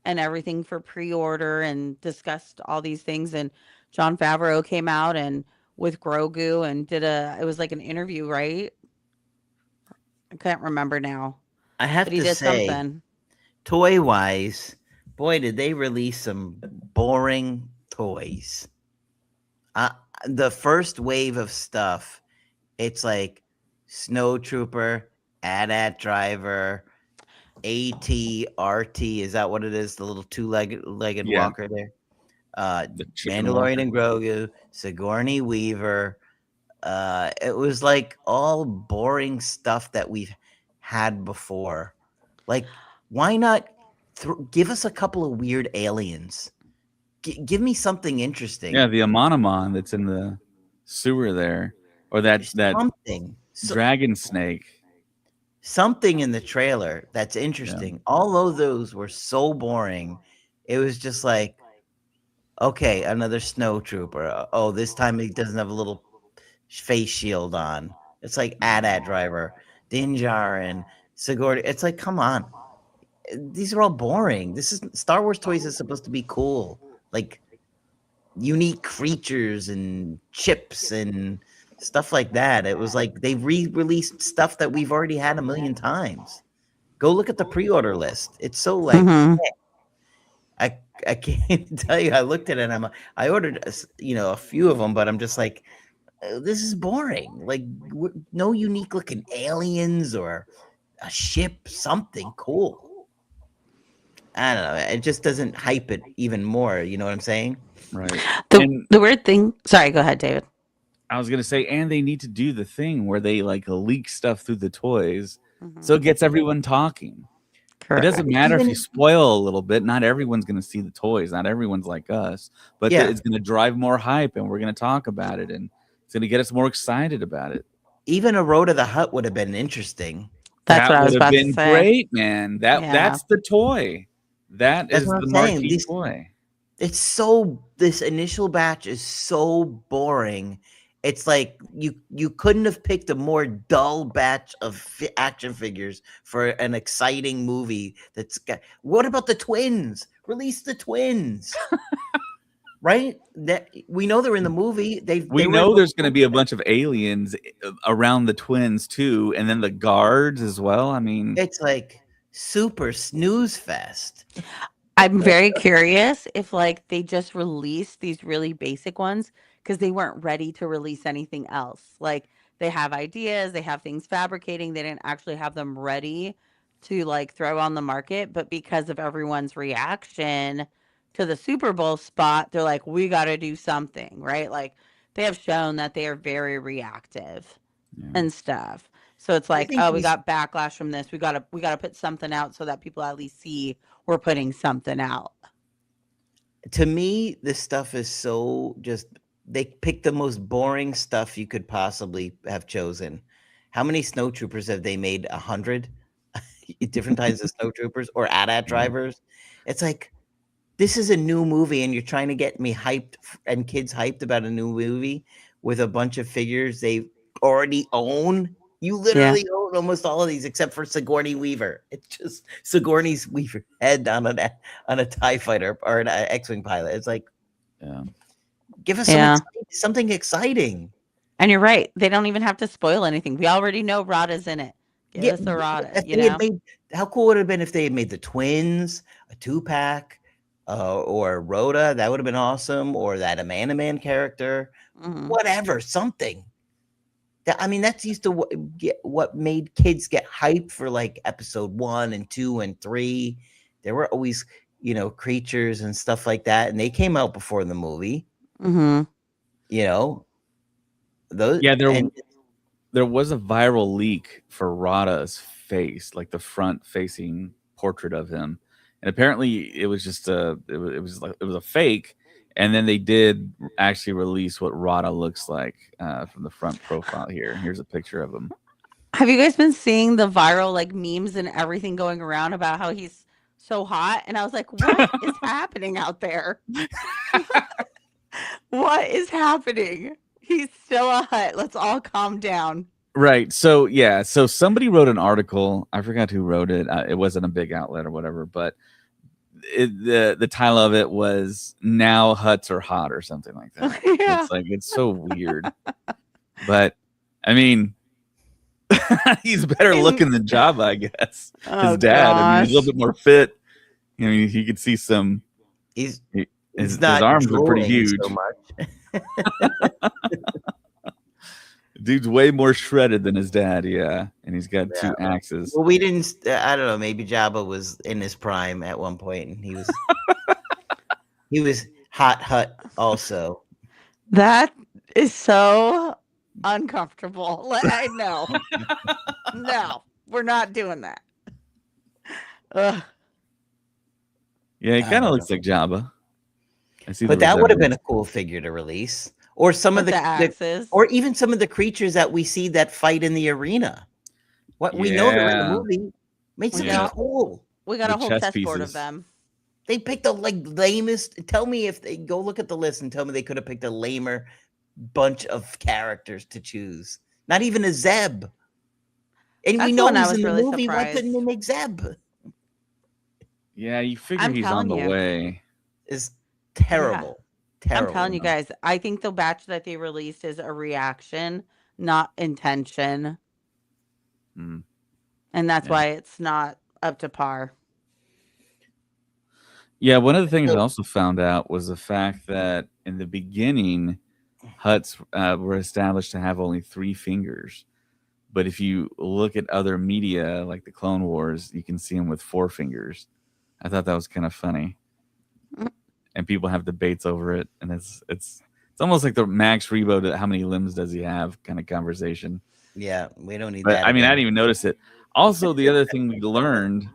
and everything for pre-order and discussed all these things, and John Favreau came out and with Grogu and did a it was like an interview, right? I can't remember now, I but have he to did say, something. toy wise, boy, did they release some boring toys. Uh, the first wave of stuff, it's like Snow Trooper, AT-AT Driver, AT-RT. Is that what it is? The little two-legged Yeah, walker there. the chicken Mandalorian walker. and Grogu, Sigourney Weaver. It was like all boring stuff that we've had before. Like Why not give us a couple of weird aliens? Give me something interesting. Yeah, the Amonomon that's in the sewer there, or that Something. dragon snake. Something in the trailer that's Yeah. interesting. All of those were so boring. It was just like, okay, another snow trooper. Oh, this time he doesn't have a little face shield on. It's like AT-AT driver, Dinjar, and Sigourney. It's like, come on, these are all boring. This is Star Wars toys is supposed to be cool, like unique creatures and chips and stuff like that. It was like they re-released stuff that we've already had a million times. Go look at the pre-order list. It's so like Mhm. I can't tell you. I looked at it and I ordered a few of them, but I'm just like, this is boring. Like no unique looking aliens or a ship, something cool. I don't know. It just doesn't hype it even more. You know what I'm saying? Right. The And the weird thing. Sorry, go ahead, David. I was gonna say, and they need to do the thing where they like leak stuff through the toys, so Mhm. it gets everyone talking. It Correct. doesn't matter if you Even spoil a little bit. Not everyone's gonna see the toys. Not everyone's like us, but yeah, it's gonna drive more hype, and we're gonna talk about it, and it's gonna get us more excited about it. even a Road to the Hut would have been interesting. That's That what I would was have about to been say. great, man. Yeah. That's the toy. That That's is what I'm the saying. marquee toy. This initial batch is so boring. It's like you couldn't have picked a more dull batch of action figures for an exciting movie. That's got. What about the twins? Release the twins, right? That we know they're in the movie. We They were in know the there's gonna be a bunch of aliens around the twins too, and then the guards as well. I mean, It's like super snooze fest. I'm very curious if like they just released these really basic ones because they weren't ready to release anything else. Like they have ideas, they have things fabricating, they didn't actually have them ready to like throw on the market, but because of everyone's reaction to the Super Bowl spot, they're like, we got to do something, right? Like they have shown that they are very reactive yeah. and stuff. So it's I like, think oh, we these got backlash from this. We gotta put something out so that people at least see we're putting something out. to me, this stuff is so just they picked the most boring stuff you could possibly have chosen. How many snow troopers have they made? 100 different types of snow troopers or AT-AT Yeah. drivers? It's like this is a new movie, and you're trying to get me hyped and kids hyped about a new movie with a bunch of figures they already own. You Yeah. literally own almost all of these except for Sigourney Weaver. It's just Sigourney's Weaver head on a TIE fighter or an X-Wing pilot. It's like, Yeah. give us Yeah. something exciting. And you're right. They don't even have to spoil anything. We already know Rada's in it. Give Yeah, us a Rada, if you they had know? made how cool would it have been if they had made the twins, a 2-pack, or Rhoda, that would have been awesome, or that Amanda Man character, Mhm. whatever, something. I mean, that's used to what made kids get hyped for like episode 1 and 2 and 3. There were always, creatures and stuff like that, and they came out before the movie, Mhm. you know, those Yeah, and there was a viral leak for Rada's face, like the front facing portrait of him. And apparently it was just it was a fake. And then they did actually release what Rada looks like from the front profile here. Here's a picture of him. Have you guys been seeing the viral like memes and everything going around about how he's so hot? And I was like, what is happening out there? What is happening? He's still a hut. Let's all calm down. Right. So yeah. So somebody wrote an article. I forgot who wrote it. It wasn't a big outlet or whatever, but the title of it was "Now Huts Are Hot" or something like that. Yeah. It's like it's so weird, but I mean, he's better looking than Jabba, I guess. Oh His dad. I mean, he's a gosh. little bit more fit. You know, he could see some. he's His not arms are pretty drooling huge. so much. Dude's way more shredded than his dad. Yeah, and he's got Yeah. 2 axes. Well, we didn't. I don't know. Maybe Jabba was in his prime at one point, and he was hot hut also. That is so uncomfortable. I know. No, we're not doing that. Ugh. Yeah, he I kind of don't looks know. like Jabba. I see the But that would have been resemblance. a cool figure to release, or some of With the the axes. or even some of the creatures that we see that fight in the arena. What we know they're in the Yeah, movie. Make We something yeah. got cool. we got The a whole chess chessboard of pieces. them. They picked the like lamest. Tell me if they go look at the list and tell me they could have picked a lamer bunch of characters to choose. Not even a Zeb. And we That's the know one I he's in was the really movie. Why couldn't they surprised. make Zeb? Yeah, you figure I'm he's on telling the you. way. Is Yeah. terrible. I'm Terrible. telling you guys, I think the batch that they released is a reaction, not intention. Mm, And that's yeah. why it's not up to par. Yeah, one of the things I So also found out was the fact that in the beginning, huts were established to have only 3 fingers. But if you look at other media like the Clone Wars, you can see them with 4 fingers. I thought that was kind of funny, Mm. and people have debates over it, and it's almost like the Max Rebo, how many limbs does he have kind of conversation. yeah, we don't need But that I mean, I again. didn't even notice it. Also, the other thing we learned,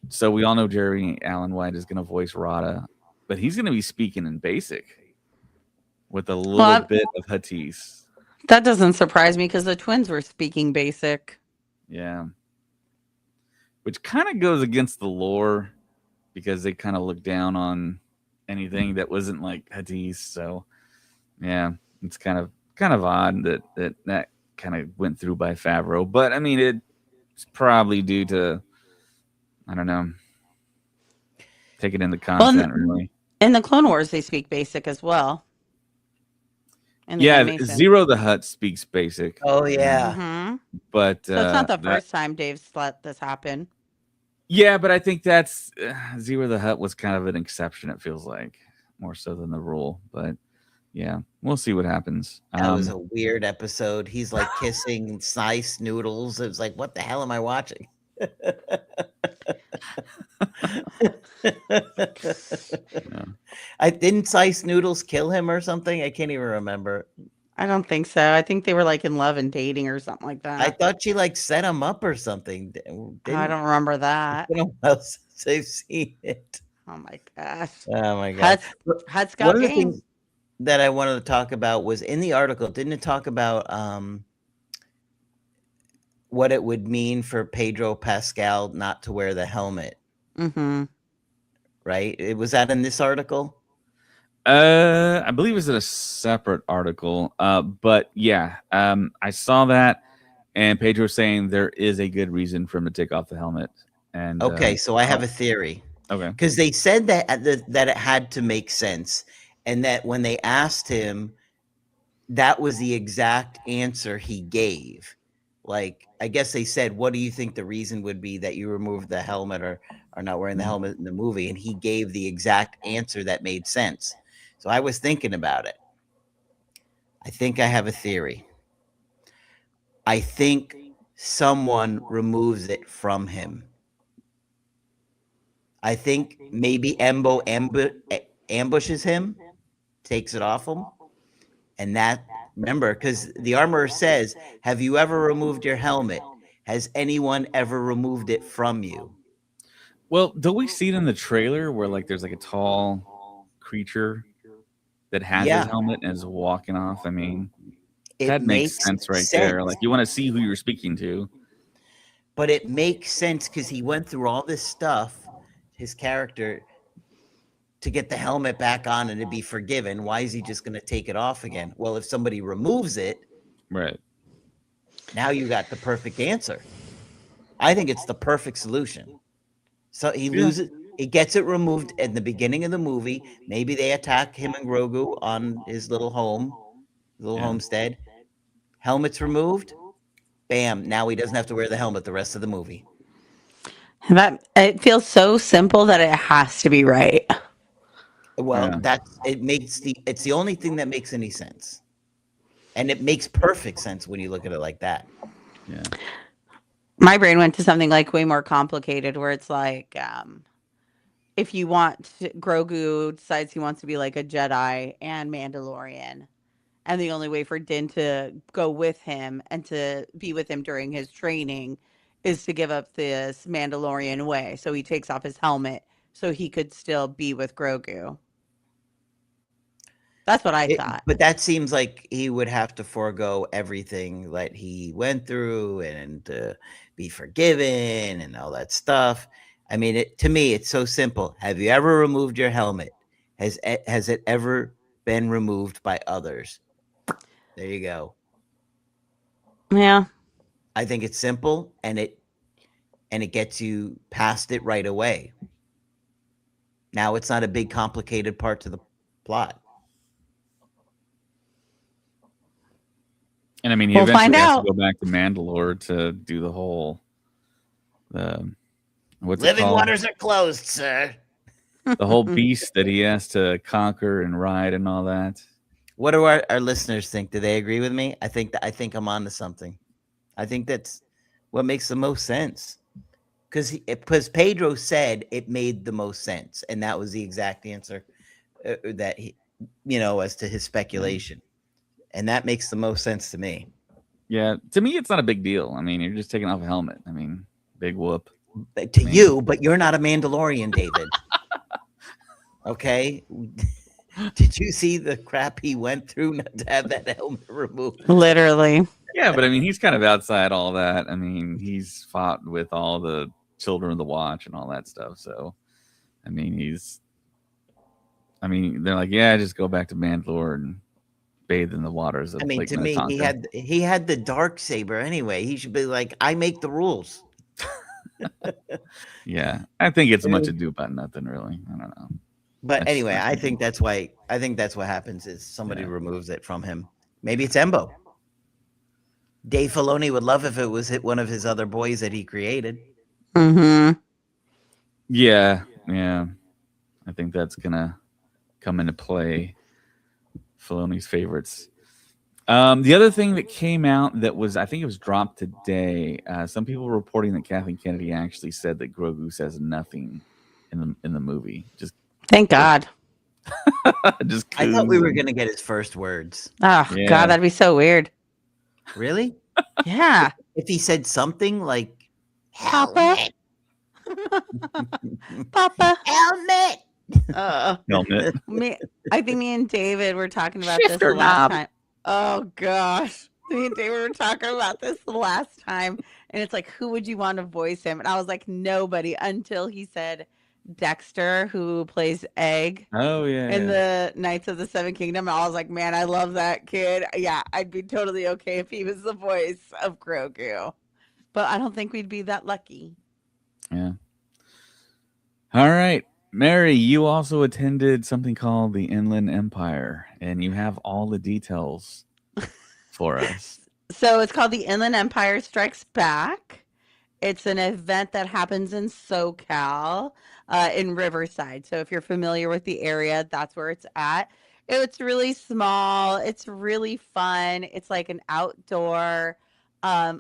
so we all know Jerry Allen White is going to voice Rada, but he's going to be speaking in Basic with a Well, little bit of Huttese. that doesn't surprise me because the twins were speaking basic. Yeah, which kind of goes against the lore because they kind of look down on anything that wasn't like Huttese. So yeah, it's kind of odd that kind of went through by Favreau, but I mean it's probably due to, I don't know, taking in the Well, content really. in the Clone Wars, they speak basic as well in the Yeah, animation. Zero the Hutt speaks Basic, Oh yeah. Hmm. but So it's not the that first time Dave's let this happen. yeah, but I think that's Zero the Hutt was kind of an exception. It feels like more so than the rule, but yeah, we'll see what happens. That was a weird episode. He's like kissing nice noodles. It was like, what the hell am I watching? Yeah. I didn't Slice Noodles kill him or something. I can't even remember. I don't think so. I think they were like in love and dating or something like I that. thought she like set him up or something. I Didn't don't remember it's that. been a while since I've seen it. Oh my gosh. Oh my god! Huts But Huts one got of the game. things that I wanted to talk about was in the article. Didn't it talk about what it would mean for Pedro Pascal not to wear the helmet? Mm-hmm. Right? It was that in this article. I believe it's in a separate article. But yeah, I saw that, and Pedro was saying there is a good reason for him to take off the helmet. And Okay, so I have oh, a theory okay, because they said that that it had to make sense, and that when they asked him, that was the exact answer he gave. Like, I guess they said, "What do you think the reason would be that you removed the helmet or are not wearing the helmet in the movie?" And he gave the exact answer that made sense. So I was thinking about it. I think I have a theory. I think someone removes it from him. I think maybe ambushes him, takes it off him, and that remember because the armorer says, "Have you ever removed your helmet? Has anyone ever removed it from you?" well, don't we see it in the trailer where like there's like a tall creature that has his Yeah, helmet and is walking off? I mean, it that makes makes sense right there. sense. Like you want to see who you're speaking to. But it makes sense because he went through all this stuff, his character, to get the helmet back on and to be forgiven. Why is he just going to take it off again? Well, if somebody removes it, Right. now you got the perfect answer. I think it's the perfect solution. So he Yeah. loses, he gets it removed in the beginning of the movie. Maybe they attack him and Grogu on his little Yeah. homestead. Helmet's removed. Bam. Now he doesn't have to wear the helmet the rest of the movie. That it feels so simple that it has to be right. Well, Yeah. it's the only thing that makes any sense. And it makes perfect sense when you look at it like that. Yeah. My brain went to something like way more complicated where it's like if you want Grogu decides he wants to be like a Jedi and Mandalorian. And the only way for Din to go with him and to be with him during his training is to give up this Mandalorian way. So he takes off his helmet so he could still be with Grogu. That's what I thought. But that seems like he would have to forego everything that he went through and be forgiven and all that stuff. I mean, to me, it's so simple. Have you ever removed your helmet? Has it ever been removed by others? There you go. Yeah. I think it's simple, and it gets you past it right away. Now it's not a big complicated part to the plot. And I mean, he We'll eventually find has out. to go back to Mandalore to do the whole, what's it Living called? waters are closed, sir. The whole beast that he has to conquer and ride and all that. What do our listeners think? Do they agree with me? I think I'm on to something. I think that's what makes the most sense. Because Pedro said it made the most sense, and that was the exact answer that he, as to his speculation, and that makes the most sense to me. Yeah, to me, it's not a big deal. I mean, you're just taking off a helmet. I mean, big whoop. But to you, but you're not a Mandalorian, David. Okay. Did you see the crap he went through not to have that helmet removed? Literally. Yeah, but I mean, he's kind of outside all that. I mean, he's fought with all the Children of the Watch and all that stuff. So, I mean, they're like, yeah, just go back to Mandalore and bathe in the waters of Lake To me, Minnetonka. he had the dark saber anyway. He should be like, I make the rules. Yeah, I think it's much ado about nothing, really. I don't know. But That's anyway, just I my think that's why. I think that's what happens is somebody Yeah. removes it from him. Maybe it's Embo. Dave Filoni would love if it was one of his other boys that he created. Mm-hmm. Yeah. I think that's gonna come into play. Filoni's favorites. The other thing that came out that was, I think it was dropped today. Some people were reporting that Kathleen Kennedy actually said that Grogu says nothing in the movie. Just Thank God. just. I thought we were coos going to get his first words. Oh, Yeah. God, that'd be so weird. Really? Yeah. If he said something like Papa? helmet, Papa. helmet. helmet. I think me and David were talking about this Shifter the last knob. time. Oh, gosh. Me and David were talking about this the last time. And it's like, who would you want to voice him? And I was like, nobody, until he said Dexter, who plays Egg. Oh yeah. In the Knights of the Seven Kingdom. I was like, man, I love that kid. Yeah, I'd be totally okay if he was the voice of Grogu. But I don't think we'd be that lucky. Yeah. All right. Mary, you also attended something called the Inland Empire, and you have all the details for us. So it's called the Inland Empire Strikes Back. It's an event that happens in SoCal, in Riverside. So if you're familiar with the area, that's where it's at. It's really small. It's really fun. It's like an outdoor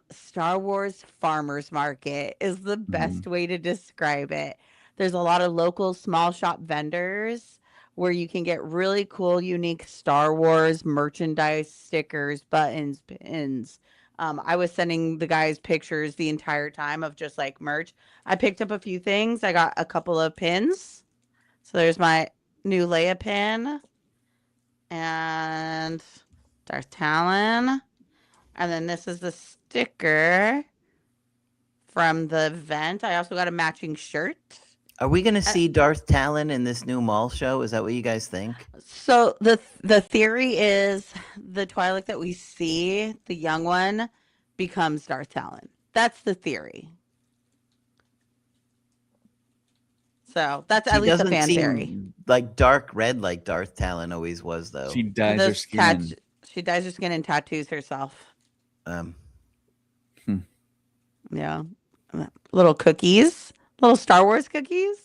Star Wars farmers market is the best way to describe it. There's a lot of local small shop vendors where you can get really cool, unique Star Wars merchandise, stickers, buttons, pins. I was sending the guys pictures the entire time of just like merch. I picked up a few things. I got a couple of pins. So there's my new Leia pin and Darth Talon. And then this is the sticker from the event. I also got a matching shirt. Are we going to see Darth Talon in this new mall show? Is that what you guys think? So the theory is the Twi'lek that we see, the young one, becomes Darth Talon. That's the theory. So that's at least a fan theory. Like dark red, like Darth Talon always was, though. She dyes her skin. She dyes her skin and tattoos herself. Yeah, little cookies, little Star Wars cookies.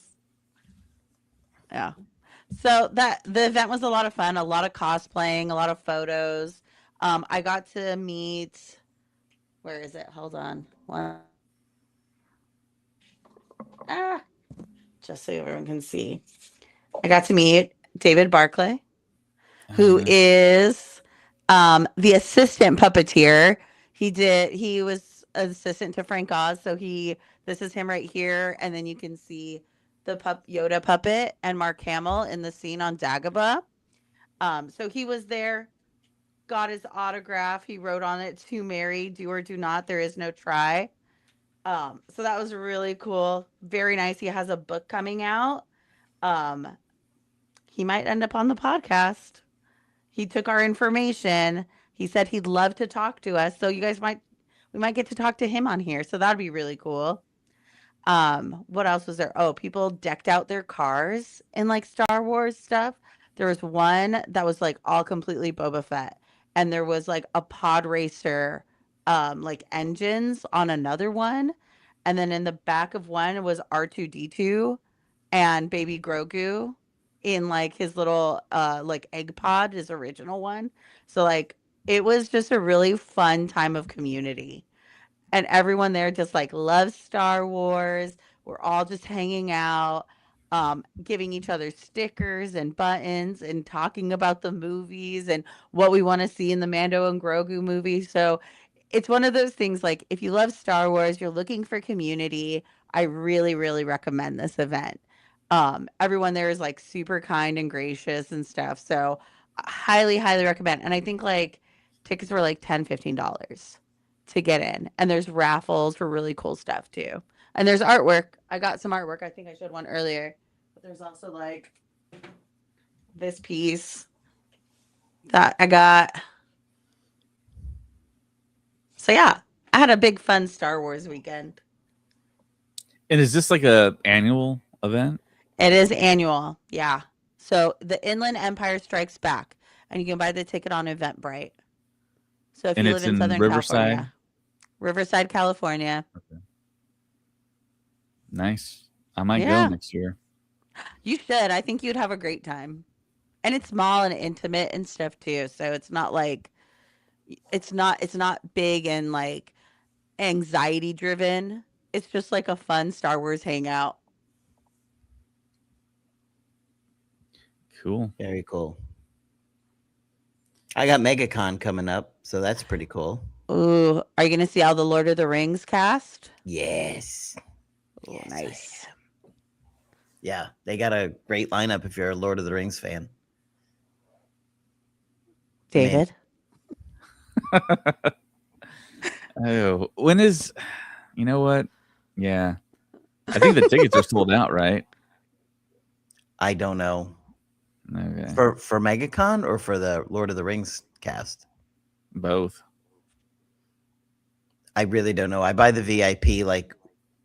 Yeah. So the event was a lot of fun, a lot of cosplaying, a lot of photos. I got to meet. Where is it? Hold on. Just so everyone can see. I got to meet David Barclay, who is the assistant puppeteer. He was assistant to Frank Oz. So this is him right here, and then you can see the Yoda puppet and Mark Hamill in the scene on Dagobah. So he was there, got his autograph. He wrote on it, "To marry, do or do not, there is no try." So that was really cool. Very nice. He has a book coming out. Um, he might end up on the podcast. He took our information. He said he'd love to talk to us. So we might get to talk to him on here. So that'd be really cool. What else was there? Oh, people decked out their cars in like Star Wars stuff. There was one that was like all completely Boba Fett, and there was like a pod racer, like engines on another one, and then in the back of one was R2D2 and Baby Grogu in like his little like egg pod, his original one. So like it was just a really fun time of community, and everyone there just like loves Star Wars. We're all just hanging out, giving each other stickers and buttons and talking about the movies and what we want to see in the Mando and Grogu movie. So it's one of those things like if you love Star Wars, you're looking for community, I really, really recommend this event. Everyone there is like super kind and gracious and stuff. So highly, highly recommend. And I think like tickets were like $10, $15 to get in. And there's raffles for really cool stuff too. And there's artwork. I got some artwork. I think I showed one earlier. But there's also like this piece that I got. So yeah, I had a big fun Star Wars weekend. And is this like a annual event? It is annual. Yeah. So the Inland Empire Strikes Back. And you can buy the ticket on Eventbrite. So if And you it's live in in Southern Riverside? California. Riverside, California. Okay. Nice. I might Yeah. go next year. You should. I think you'd have a great time. And it's small and intimate and stuff too. So it's not like it's not big and like anxiety driven. It's just like a fun Star Wars hangout. Cool. Very cool. I got MegaCon coming up, so that's pretty cool. Ooh, are you gonna see all the Lord of the Rings cast? Yes. Ooh, Yes, I nice. am. Yeah, they got a great lineup if you're a Lord of the Rings fan. David. Oh, when is? You know what? Yeah, I think the tickets are sold out, right? I don't know. Okay, For MegaCon or for the Lord of the Rings cast? both. I really don't know. I buy the VIP like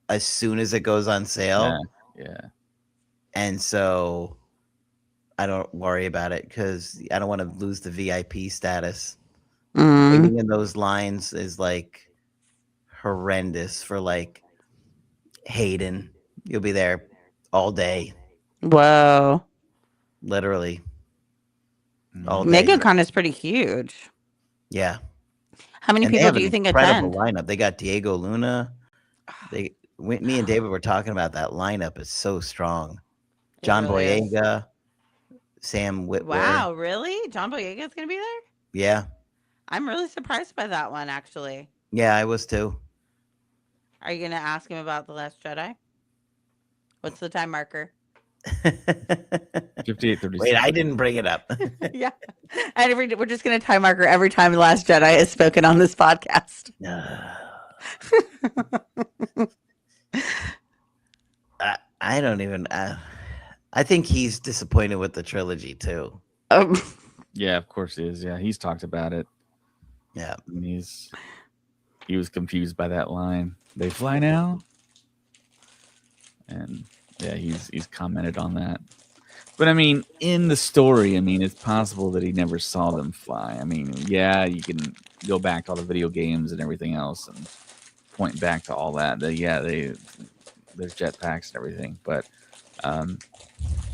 as soon as it goes on sale. Yeah. And so I don't worry about it because I don't want to lose the VIP status. Mm. Waiting in those lines is like horrendous for like Hayden. You'll be there all day, Whoa. literally. Mm. All day. MegaCon is pretty huge. Yeah. How many And they people have do an you think incredible attend? lineup. They got Diego Luna. Me and David were talking about that lineup. It's so strong. It John really is. Boyega, Sam Witwer. Wow, really? John Boyega's gonna be there? Yeah. I'm really surprised by that one, actually. Yeah, I was too. Are you gonna ask him about The Last Jedi? What's the time marker? 58:36. Wait, I didn't bring it up. Yeah. And we're just gonna time marker every time The Last Jedi is spoken on this podcast. I don't even. I think he's disappointed with the trilogy too. Yeah, of course he is. Yeah, he's talked about it. Yeah. And he was confused by that line. They fly now, and yeah, he's commented on that. But I mean, in the story, I mean, it's possible that he never saw them fly. I mean, yeah, you can go back to all the video games and everything else and point back to all that. There's jetpacks and everything. But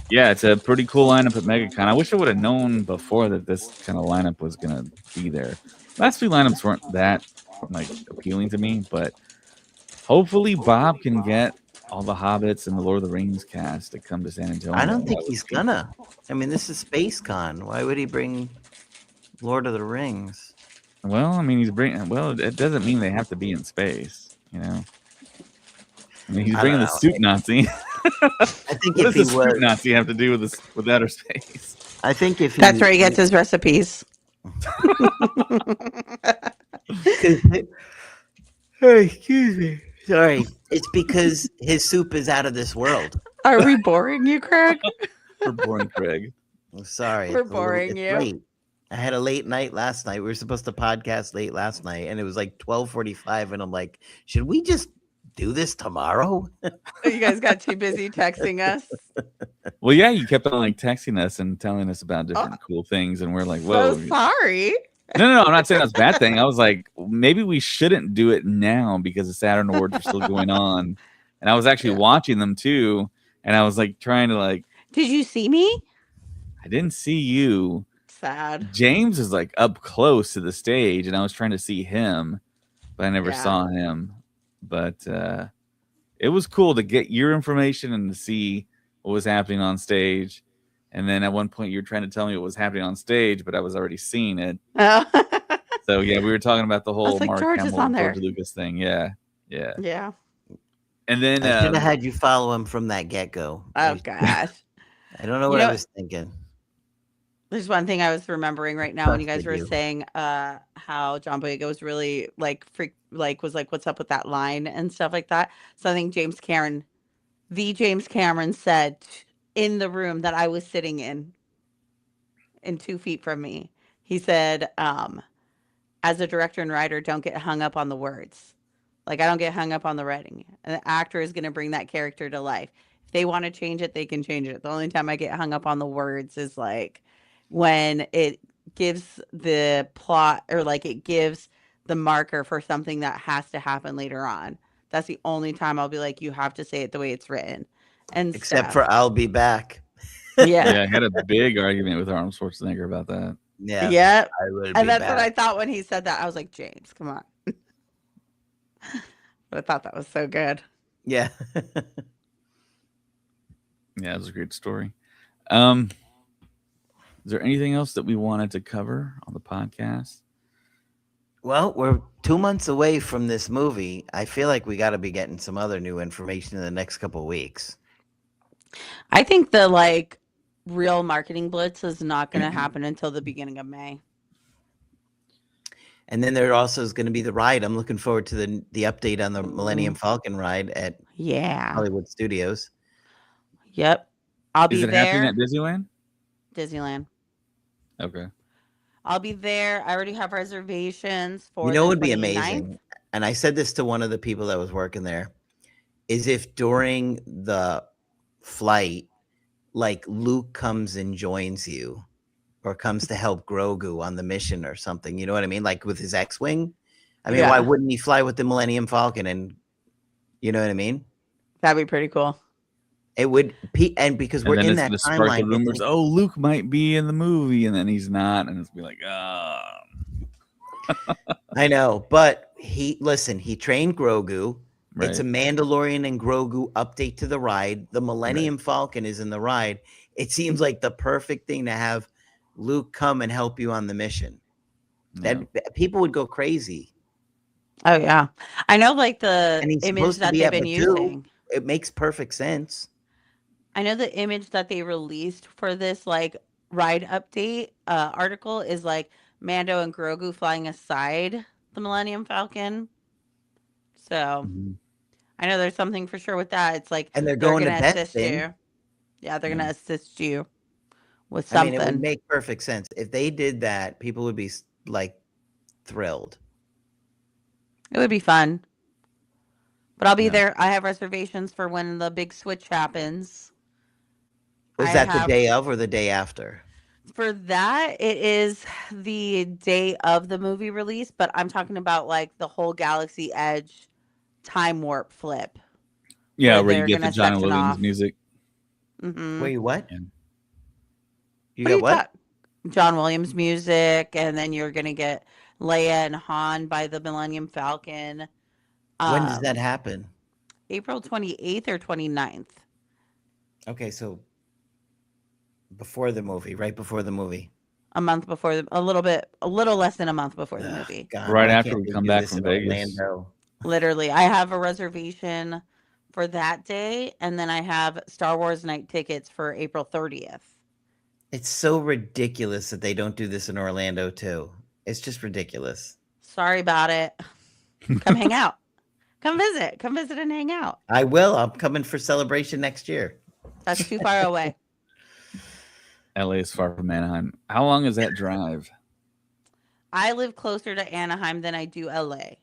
yeah, it's a pretty cool lineup at MegaCon. I wish I would have known before that this kind of lineup was gonna be there. Last few lineups weren't that like appealing to me, but hopefully Bob can get all the Hobbits and the Lord of the Rings cast to come to San Antonio. I don't think he's gonna. I mean, this is Space Con. Why would he bring Lord of the Rings? Well, I mean, he's bringing. Well, it doesn't mean they have to be in space. I mean, he's I don't bringing the know. suit Nazi. I think What if does the he suit was, Nazi have to do with this with outer space? I think if That's he, where he gets his recipes. 'cause hey, excuse me. Sorry. It's because his soup is out of this world. Are we boring you, Craig? For boring Craig. I'm sorry. We're boring It's you. late. I had a late night last night. We were supposed to podcast late last night, and it was like 12:45, and I'm like, should we just do this tomorrow? You guys got too busy texting us. Well, yeah, you kept on like texting us and telling us about Oh, different cool things, and we're like, so "Whoa!" sorry. No. I'm not saying that's a bad thing. I was like, maybe we shouldn't do it now because the Saturn Awards are still going on, and I was actually Yeah. watching them too, and I was like trying to like, Did you see me? I didn't see you. Sad. James is like up close to the stage, and I was trying to see him, but I never Yeah. saw him. But it was cool to get your information and to see what was happening on stage. And then at one point, you were trying to tell me what was happening on stage, but I was already seeing it. Oh. So yeah, we were talking about the whole like, Mark George is Hamill, on there. George Lucas thing. Yeah. Yeah. And then I should have had you follow him from that get go. Oh gosh. I don't know You what I know- was thinking. There's one thing I was remembering right now when you guys Trusted were you. saying how John Boyega was really like was like, what's up with that line and stuff like that. So I think James Cameron said in the room that I was sitting in 2 feet from me. He said, as a director and writer, don't get hung up on the words. Like, I don't get hung up on the writing. An actor is going to bring that character to life. If they want to change it, they can change it. The only time I get hung up on the words is like when it gives the plot or like it gives the marker for something that has to happen later on. That's the only time I'll be like, you have to say it the way it's written. And Except stuff. for I'll be back. Yeah. I had a big argument with Arnold Schwarzenegger about that. Yeah. Yep. I will be And that's back. what I thought when he said that. I was like, James, come on. But I thought that was so good. Yeah. Yeah, it was a great story. Is there anything else that we wanted to cover on the podcast? Well, we're 2 months away from this movie. I feel like we got to be getting some other new information in the next couple of weeks. I think the like real marketing blitz is not going to happen until the beginning of May. And then there also is going to be the ride. I'm looking forward to the update on the Millennium Falcon ride at Yeah. Hollywood Studios. Yep. I'll be Is it there. happening at Disneyland? Disneyland. Okay. I'll be there. I already have reservations for You know the what would be 29th. amazing? And I said this to one of the people that was working there, is if during the flight, like Luke comes and joins you or comes to help Grogu on the mission or something. You know what I mean? Like with his X-Wing. I mean, why Yeah. wouldn't he fly with the Millennium Falcon? And you know what I mean? That'd be pretty cool. It would, and because And we're then in it's that going to spark the timeline. rumors. Oh, Luke might be in the movie, and then he's not, and it's be like, I know, but he trained Grogu. right. It's a Mandalorian and Grogu update to the ride. The Millennium Falcon is in the ride. It seems like the perfect thing to have Luke come and help you on the mission. Yeah. That people would go crazy. Oh yeah. I know like the And he's image supposed to that be they've at been Batuu. using. It makes perfect sense. I know the image that they released for this like ride update article is like Mando and Grogu flying aside the Millennium Falcon. So Mhm. I know there's something for sure with that. It's like And they're going to gonna assist Bespin. you. Yeah, they're Yeah. gonna assist you with I mean, something. it would make perfect sense. If they did that, people would be like thrilled. It would be fun. But I'll be Yeah. there. I have reservations for when the big switch happens. Was I that the have- day of or the day after? For that, it is the day of the movie release, but I'm talking about like the whole Galaxy Edge time warp flip. Yeah, where where you they're get the gonna John section Williams off. music. Mm-hmm. Wait, what? Yeah. You got what? John Williams music, and then you're gonna get Leia and Han by the Millennium Falcon. When does that happen? April 28th or 29th. Okay, so before the movie, right before the movie. a month before a little less than a month before the movie. God, Right why after can't we they come do back this from in Vegas. Orlando? Literally, I have a reservation for that day, and then I have Star Wars night tickets for April 30th. It's so ridiculous that they don't do this in Orlando too. It's just ridiculous. Sorry about it. Come hang out. Come visit. Come visit and hang out. I will. I'm coming for celebration next year. That's too far away. LA is far from Anaheim. How long is that drive? I live closer to Anaheim than I do LA.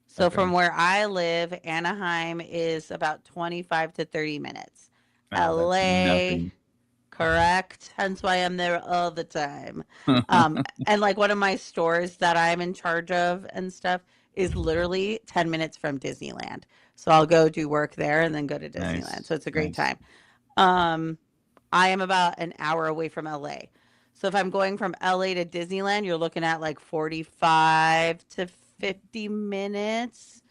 So Okay. from where I live, Anaheim is about 25 to 30 minutes. Oh, that's LA, nothing. correct. Hence why I'm there all the time. And like one of my stores that I'm in charge of and stuff is literally 10 minutes from Disneyland. So I'll go do work there and then go to Disneyland. Nice. So it's a great Nice. time. I am about an hour away from LA. So if I'm going from LA to Disneyland, you're looking at like 45 to 50 minutes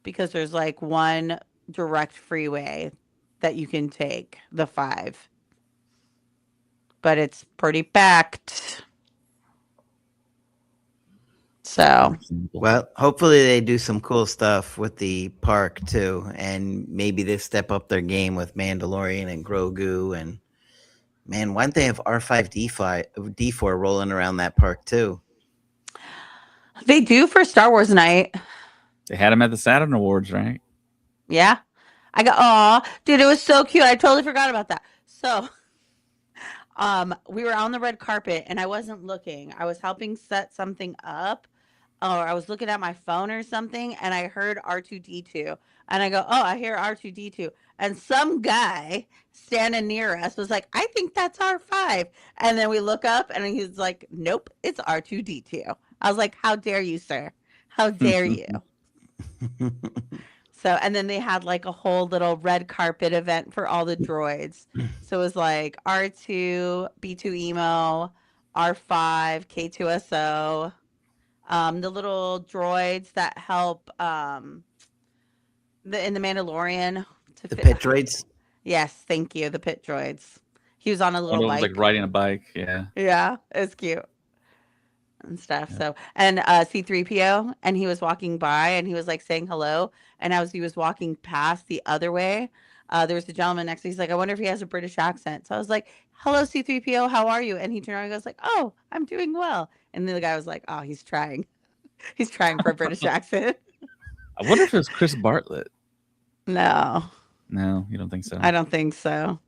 because there's like one direct freeway that you can take, the 5. But it's pretty packed. So, Well, hopefully they do some cool stuff with the park too, and maybe they step up their game with Mandalorian and Grogu. And man, why don't they have R5D4 rolling around that park too? they do for Star Wars night. They had him at the Saturn Awards, right? Yeah. I got, oh, dude, it was so cute. I totally forgot about that. So, we were on the red carpet and I wasn't looking. I was helping set something up, or I was looking at my phone or something, and I heard R2D2. And I go, oh, I hear R2D2. And some guy standing near us was like, I think that's R5. And then we look up and he's like, nope, it's R2D2. I was like, how dare you, sir? How dare you? So, and then they had like a whole little red carpet event for all the droids. So it was like R2, B2 Emo, R5, K2SO, the little droids that help in the Mandalorian to The fit. pit droids. Yes, thank you. The pit droids. He was on a One little of them was bike. like riding a bike. Yeah. Yeah, it's cute and stuff. Yeah. So, and C3PO, and he was walking by and he was like saying hello. And as he was walking past the other way, there was a gentleman next to. He's like, I wonder if he has a British accent. So I was like, hello, C3PO, how are you? And he turned around and goes like, oh, I'm doing well. And the guy was like, oh, he's trying. He's trying for a British accent. I wonder if it was Chris Bartlett. No, No, you don't think so? I don't think so.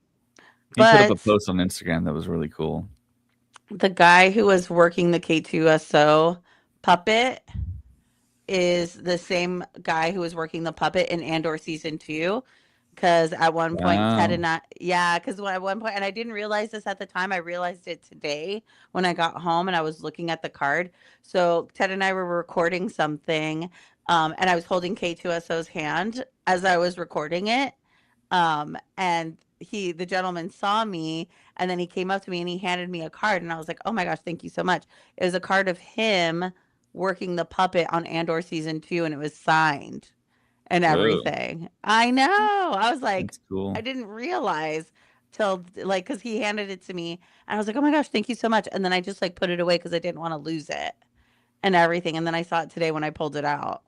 He put up a But post on Instagram that was really cool. the guy who was working the K2SO puppet is the same guy who was working the puppet in Andor season 2. Because at one point, Ted and I, yeah, because at one point, and I didn't realize this at the time. I realized it today when I got home and I was looking at the card. So Ted and I were recording something, and I was holding K2SO's hand as I was recording it. And the gentleman saw me, and then he came up to me and he handed me a card, and I was like, oh my gosh, thank you so much. It was a card of him working the puppet on Andor season 2, and it was signed and Whoa, everything. I know. I was like, that's cool. I didn't realize till like because he handed it to me, and I was like, oh my gosh, thank you so much. And then I just like put it away because I didn't want to lose it and everything. And then I saw it today when I pulled it out.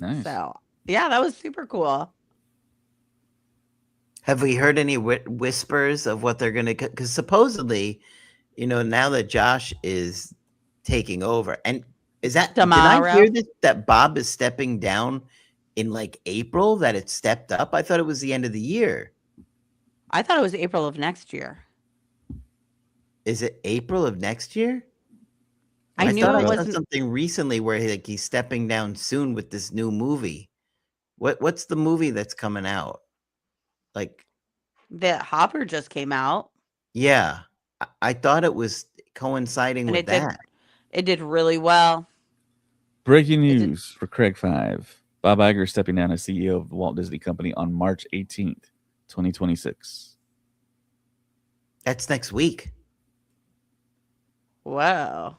Nice. So yeah, that was super cool. Have we heard any whispers of what they're going to? Because supposedly, now that Josh is taking over, and is that did I hear that Bob is stepping down in like April? That it stepped up. I thought it was the end of the year. I thought it was April of next year. Is it April of next year? I knew thought it I wasn't saw something recently where he's stepping down soon with this new movie. What's the movie that's coming out? Like that Hopper just came out. Yeah, I thought it was coinciding with that. It did really well. Breaking news for Craig 5. Bob Iger stepping down as CEO of the Walt Disney Company on March 18th, 2026. That's next week. Wow.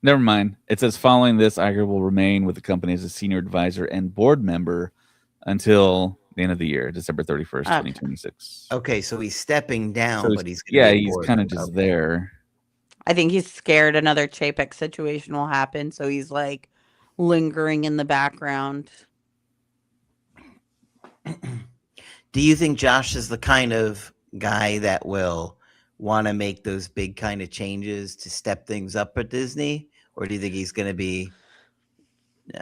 Never mind. It says following this, Iger will remain with the company as a senior advisor and board member until the end of the year, December 31st, Okay. 2026. Okay, so he's stepping down, So but he's going to be he's aboard. kind of just Okay. there. I think he's scared another Chapek situation will happen, so he's like lingering in the background. Do you think Josh is the kind of guy that will want to make those big kind of changes to step things up at Disney, or do you think he's going to be,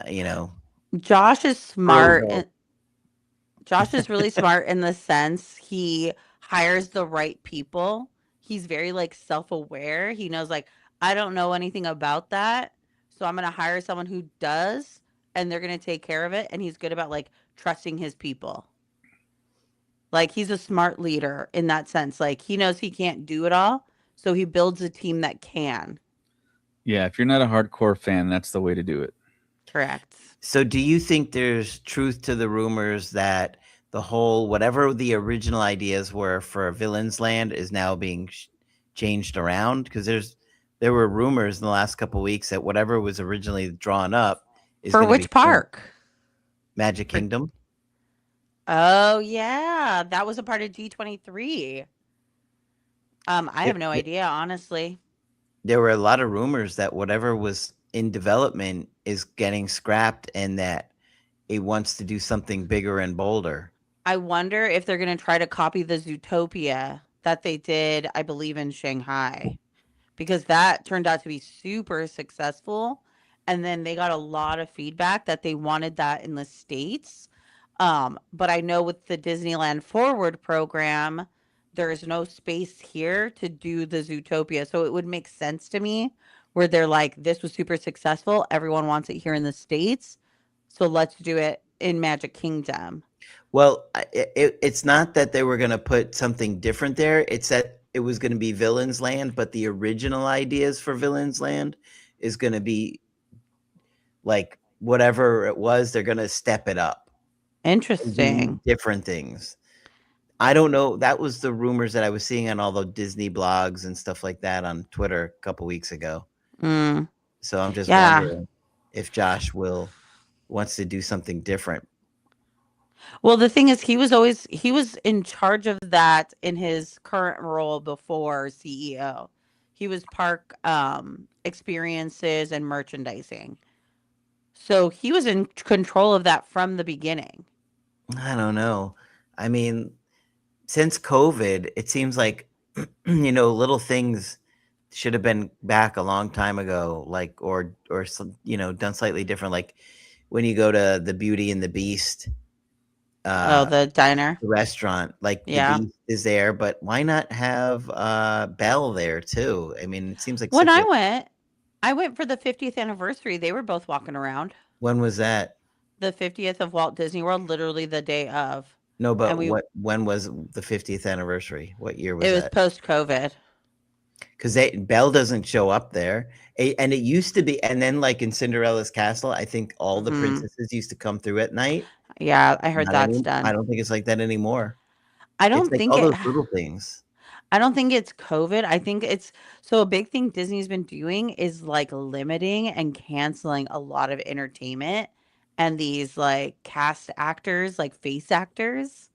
you know, Josh is smart. frugal? Josh is really smart in the sense he hires the right people. He's very like self-aware. He knows like I don't know anything about that, so I'm going to hire someone who does and they're going to take care of it, and he's good about like trusting his people. Like he's a smart leader in that sense. Like he knows he can't do it all, so he builds a team that can. Yeah, if you're not a hardcore fan, that's the way to do it. Correct. So, do you think there's truth to the rumors that the whole whatever the original ideas were for Villains Land is now being changed around? Because there were rumors in the last couple of weeks that whatever was originally drawn up is For going to be which park? Magic For Kingdom. Oh yeah, that was a part of D23. I There, have no idea, honestly. there were a lot of rumors that whatever was in development is getting scrapped and that it wants to do something bigger and bolder. I wonder if they're going to try to copy the Zootopia that they did, I believe, in Shanghai, because that turned out to be super successful. And then they got a lot of feedback that they wanted that in the States. But I know with the Disneyland Forward program, there is no space here to do the Zootopia. So it would make sense to me where they're like, this was super successful. Everyone wants it here in the States. So let's do it in Magic Kingdom. Well, it's not that they were going to put something different there. It's that it was going to be Villains Land, but the original ideas for Villains Land is going to be like whatever it was. They're going to step it up and do Interesting. different things. I don't know. That was the rumors that I was seeing on all the Disney blogs and stuff like that on Twitter a couple weeks ago. Mm, So I'm just yeah. wondering if Josh will wants to do something different. Well, the thing is, he was in charge of that in his current role before CEO. He was park experiences and merchandising. So he was in control of that from the beginning. I don't know. I mean, since COVID, it seems like little things should have been back a long time ago, like or some, done slightly different. Like when you go to the Beauty and the Beast, Oh, uh, the diner. the restaurant, like the Yeah. Beast is there, but why not have Belle there too? I mean, it seems like When such a. I went for the 50th anniversary. They were both walking around. When was that? The 50th of Walt Disney World, literally the day of. No, And but we when was the 50th anniversary? What year was it was that? post COVID. Because Belle doesn't show up there. And it used to be, and then like in Cinderella's castle, I think all the Hmm. princesses used to come through at night. Yeah, I heard Not that's any, I done. don't think it's like that anymore. I It's don't like think all it those little things. I don't think it's COVID. I think it's so a big thing Disney's been doing is like limiting and canceling a lot of entertainment and these like cast actors, like face actors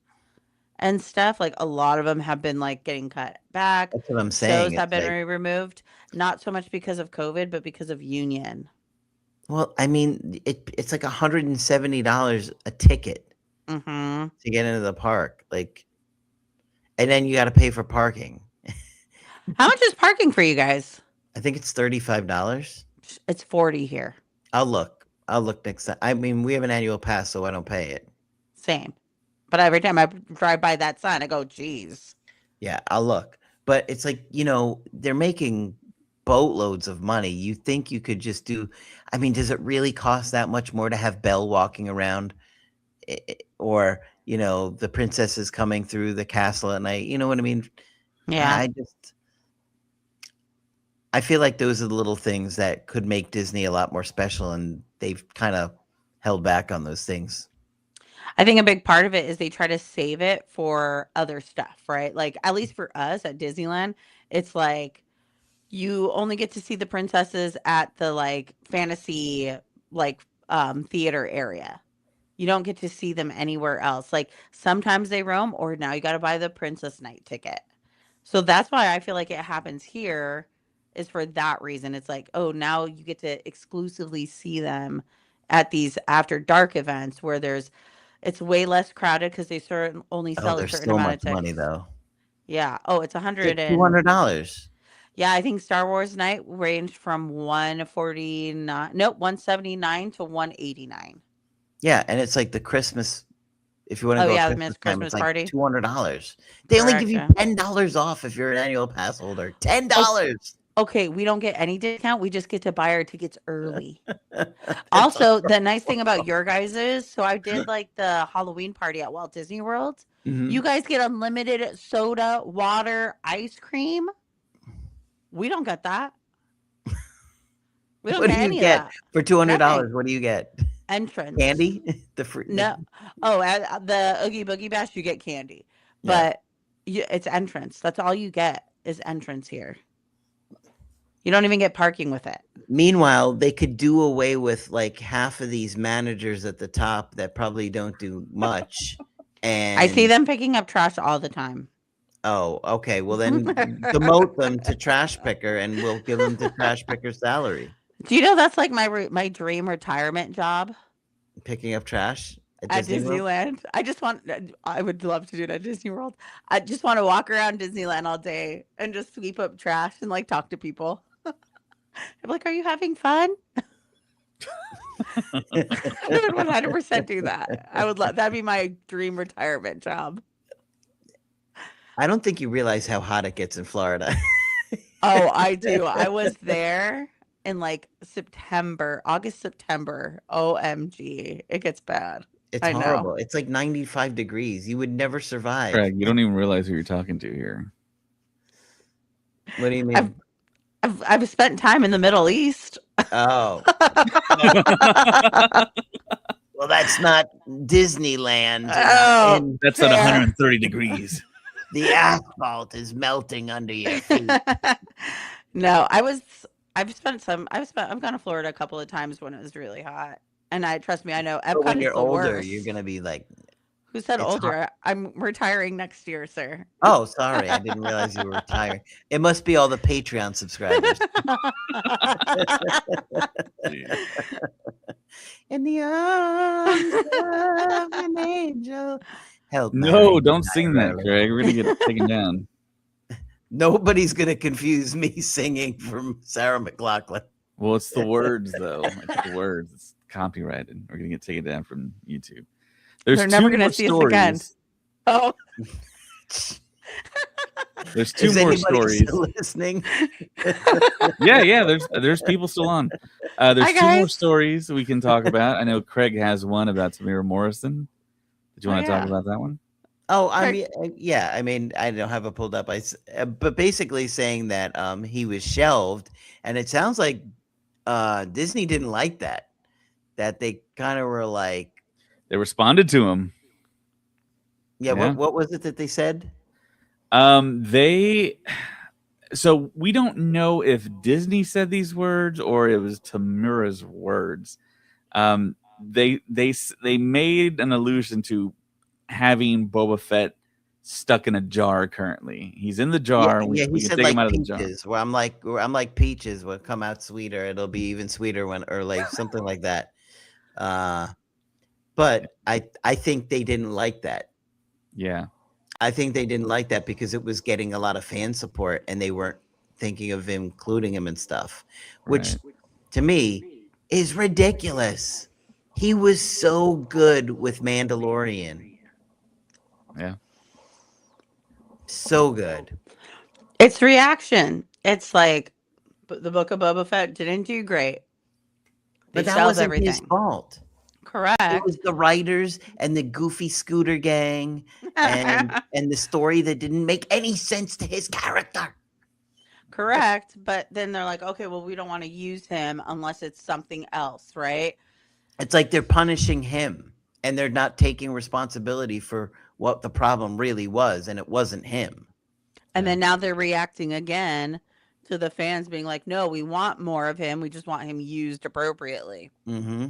and stuff. Like a lot of them have been like getting cut back. That's what I'm saying. Shows have It's been like, removed, not so much because of COVID, but because of union. well, I mean, it's like $170 a ticket Mhm. to get into the park. Like, and then you got to pay for parking. How much is parking for you guys? I think it's $35. It's 40 here. I'll look. I'll look next time. I mean, we have an annual pass, so I don't pay it. Same. But every time I drive by that sign, I go, geez. Yeah, I'll look. But it's like, they're making boatloads of money. You think you could just do, I mean, does it really cost that much more to have Belle walking around or, the princesses coming through the castle at night? You know what I mean? Yeah. I feel like those are the little things that could make Disney a lot more special, and they've kind of held back on those things. I think a big part of it is they try to save it for other stuff, right? Like at least for us at Disneyland, it's like you only get to see the princesses at the like fantasy like theater area. You don't get to see them anywhere else. Like sometimes they roam, or now you got to buy the Princess Night ticket. So that's why I feel like it happens here is for that reason. It's like, oh, now you get to exclusively see them at these after dark events where it's way less crowded because they only Oh, sell a there's certain so amount of much money tickets. though. Yeah. Oh, it's a It's like hundred and $200. yeah, I think Star Wars night ranged from 149, nope, 179 to 189. Yeah, and it's like the Christmas. If you want to Oh go at yeah, the Christmas Miss time, it's Christmas like party. $200. They only give Correct. you Yeah. $10 off if you're an annual pass holder. Oh, $10. okay, we don't get any discount. We just get to buy our tickets early. That's all. Also, the nice thing about your guys is, so I did like the Halloween party at Walt Disney World. Mhm. You guys get unlimited soda, water, ice cream. We don't get that. We don't What do get you any of get that. for $200? Nothing. What do you get? Entrance. Candy? The free. No. Oh, at the Oogie Boogie Bash, you get candy, Yeah. but it's entrance. That's all you get is entrance here. You don't even get parking with it. Meanwhile, they could do away with like half of these managers at the top that probably don't do much. I see And them picking up trash all the time. oh, okay. Well, then demote them to trash picker, and we'll give them the trash picker salary. Do you know that's like my dream retirement job Picking up trash at at Disney World. Disneyland? I would love to do it at Disney World. I just want to walk around Disneyland all day and just sweep up trash and like talk to people. I'm like, are you having fun? I would 100% do that. I would love that'd be my dream retirement job. I don't think you realize how hot it gets in Florida. Oh, I do. I was there in like September, August, September. OMG. It gets bad. It's I know. horrible. It's like 95 degrees. You would never survive. Craig, you don't even realize who you're talking to here. What do you mean? I've spent time in the Middle East. Oh. Well, that's not Disneyland. Oh, That's at fair. 130 degrees. The asphalt is melting under your feet. No, I've gone to Florida a couple of times when it was really hot. And trust me, I know But when Epcot is you're the older, worst. you're gonna be like, Who said it's older? I'm retiring next year, sir. oh, sorry, I didn't realize you were retired. It must be all the Patreon subscribers. In the arms of an angel. Help No, my don't sing that, darling. Craig. We're gonna get taken down. Nobody's gonna confuse me singing from Sarah McLachlan. Well, it's the words though. It's the words. It's copyrighted. We're gonna get taken down from YouTube. There's They're never two gonna more see us again. stories. Oh, There's two Is more anybody stories. still listening? Yeah. There's people still on. There's Hi, two more guys. stories we can talk about. I know Craig has one about Samira Morrison. Did you Oh, want to yeah. talk about that one? Oh, I Craig- mean, yeah. I mean, I don't have it pulled up. But basically saying that he was shelved, and it sounds like Disney didn't like that. That they kind of were like, They responded to him. yeah. Yeah. What was it that they said? So we don't know if Disney said these words or it was Tamura's words. They made an allusion to having Boba Fett stuck in a jar currently. He's in the jar. Yeah, we he can said take like him out of the jar. peaches. Where I'm like peaches will come out sweeter. It'll be even sweeter when, or like something like that. But I think they didn't like that. Yeah. I think they didn't like that because it was getting a lot of fan support, and they weren't thinking of including him and stuff, which Right. to me is ridiculous. He was so good with Mandalorian. Yeah. So good. It's reaction. It's like the Book of Boba Fett didn't do great. They But that shelved wasn't his everything. fault. It Correct. was the writers and the goofy scooter gang and the story that didn't make any sense to his character. Correct. But then they're like, okay, well, we don't want to use him unless it's something else, right? It's like they're punishing him, and they're not taking responsibility for what the problem really was, and it wasn't him. And then now they're reacting again to the fans being like, no, we want more of him. We just want him used appropriately. Mm-hmm.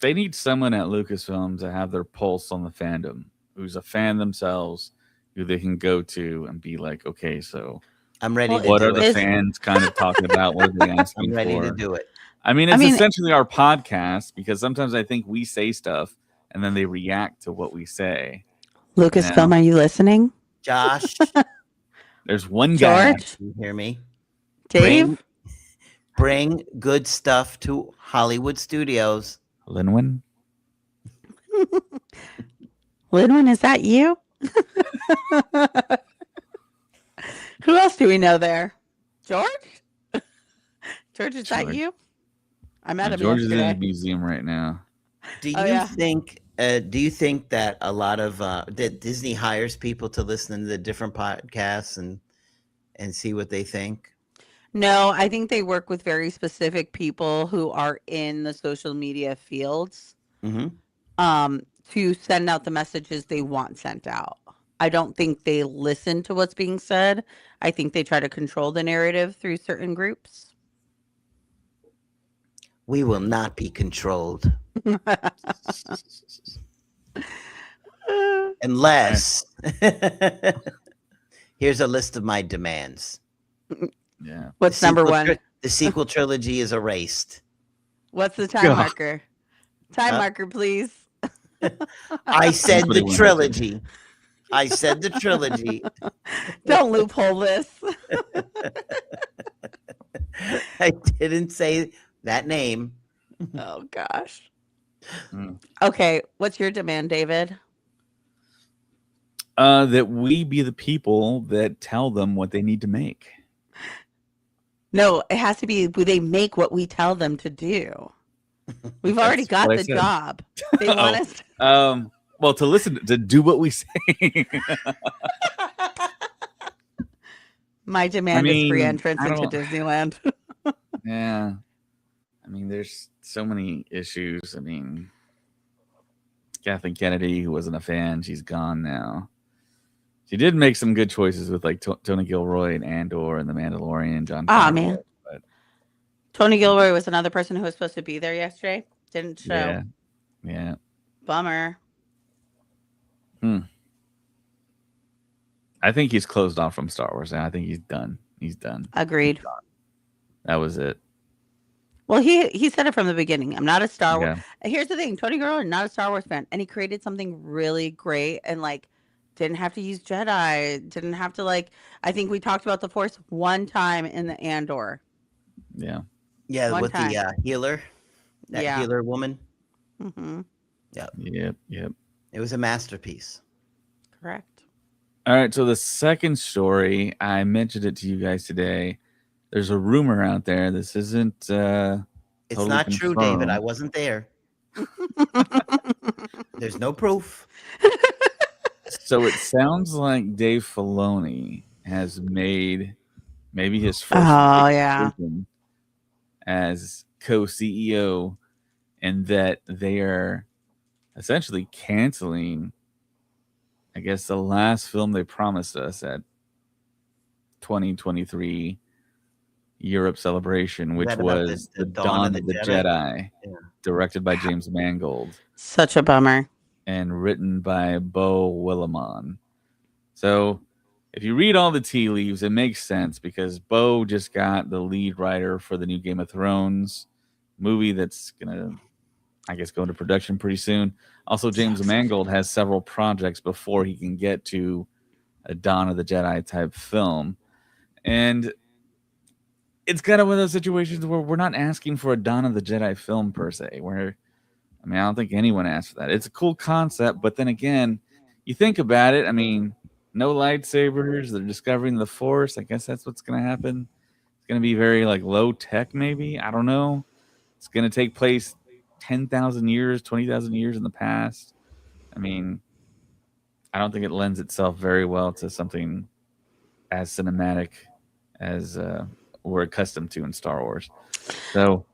They need someone at Lucasfilm to have their pulse on the fandom, who's a fan themselves, who they can go to and be like, okay, so I'm ready Well, to what are do the it. is fans kind of talking about? What are they I'm asking ready to for? do it. I mean, I it's mean, essentially our podcast because sometimes I think we say stuff and then they react to what we say. You Lucasfilm, know, are you listening? Josh, there's one guy, George, you hear me? Dave, Bring bring good stuff to Hollywood studios. Linwin. Linwin, is that you? Who else do we know there? George? George, is that George. you? I met him George is in a yesterday. museum right now. Do Oh, you yeah. think? Do you think that a lot of that Disney hires people to listen to the different podcasts and see what they think? No, I think they work with very specific people who are in the social media fields Mm-hmm. um, to send out the messages they want sent out. I don't think they listen to what's being said. I think they try to control the narrative through certain groups. We will not be controlled Right. unless. Here's a list of my demands. Yeah. The What's number sequel, one? the sequel trilogy is erased. What's the time God, marker? Time Huh? marker, please. I that's said what the he wanted to. trilogy. I said the trilogy. Don't loophole this. I didn't say that name. Oh, gosh. Mm. Okay. What's your demand, David? That we be the people that tell them what they need to make. No, it has to be they make what we tell them to do. We've already That's what got I the said. job. They want Oh, us. well, to listen to do what we say. My I demand is free mean, entrance I into don't. Disneyland. Yeah, I mean, there's so many issues. I mean, Kathleen Kennedy, who wasn't a fan, she's gone now. She did make some good choices with like Tony Gilroy and Andor and The Mandalorian, John Oh, Favreau. man. But Tony Gilroy was another person who was supposed to be there yesterday. Didn't show. yeah, yeah. Bummer. Hmm. I think he's closed off from Star Wars now. I think he's done. He's done. Agreed. That was it. Well, he said it from the beginning. I'm not a Star Wars. Yeah, Here's the thing: Tony Gilroy, not a Star Wars fan, and he created something really great, and like didn't have to use Jedi, didn't have to like. I think we talked about the Force one time in the Andor. yeah. Yeah, One with the time. healer, that Yeah. healer woman. Mm-hmm. Yeah, Yep. it was a masterpiece. Correct. All right. So the second story, I mentioned it to you guys today. There's a rumor out there. This isn't It's totally not true, David. I confirmed. wasn't there. There's no proof. So it sounds like Dave Filoni has made maybe his first big Oh yeah. decision as co-CEO, and that they are essentially canceling, I guess, the last film they promised us at 2023 Europe celebration, Is which that about was the The Dawn of Dawn the of the Jedi? Jedi, Yeah. directed by James Mangold Such a bummer. and written by Bo Willimon. So if you read all the tea leaves, it makes sense because Bo just got the lead writer for the new Game of Thrones movie that's gonna, I guess, go into production pretty soon. Also, James Mangold has several projects before he can get to a Dawn of the Jedi type film. And it's kind of one of those situations where we're not asking for a Dawn of the Jedi film per se. Where, I mean, I don't think anyone asked for that. It's a cool concept, but then again, you think about it. I mean, no lightsabers. They're discovering the Force. I guess that's what's going to happen. It's going to be very like low tech, maybe. I don't know. It's going to take place 10,000 years, 20,000 years in the past. I mean, I don't think it lends itself very well to something as cinematic as we're accustomed to in Star Wars. So,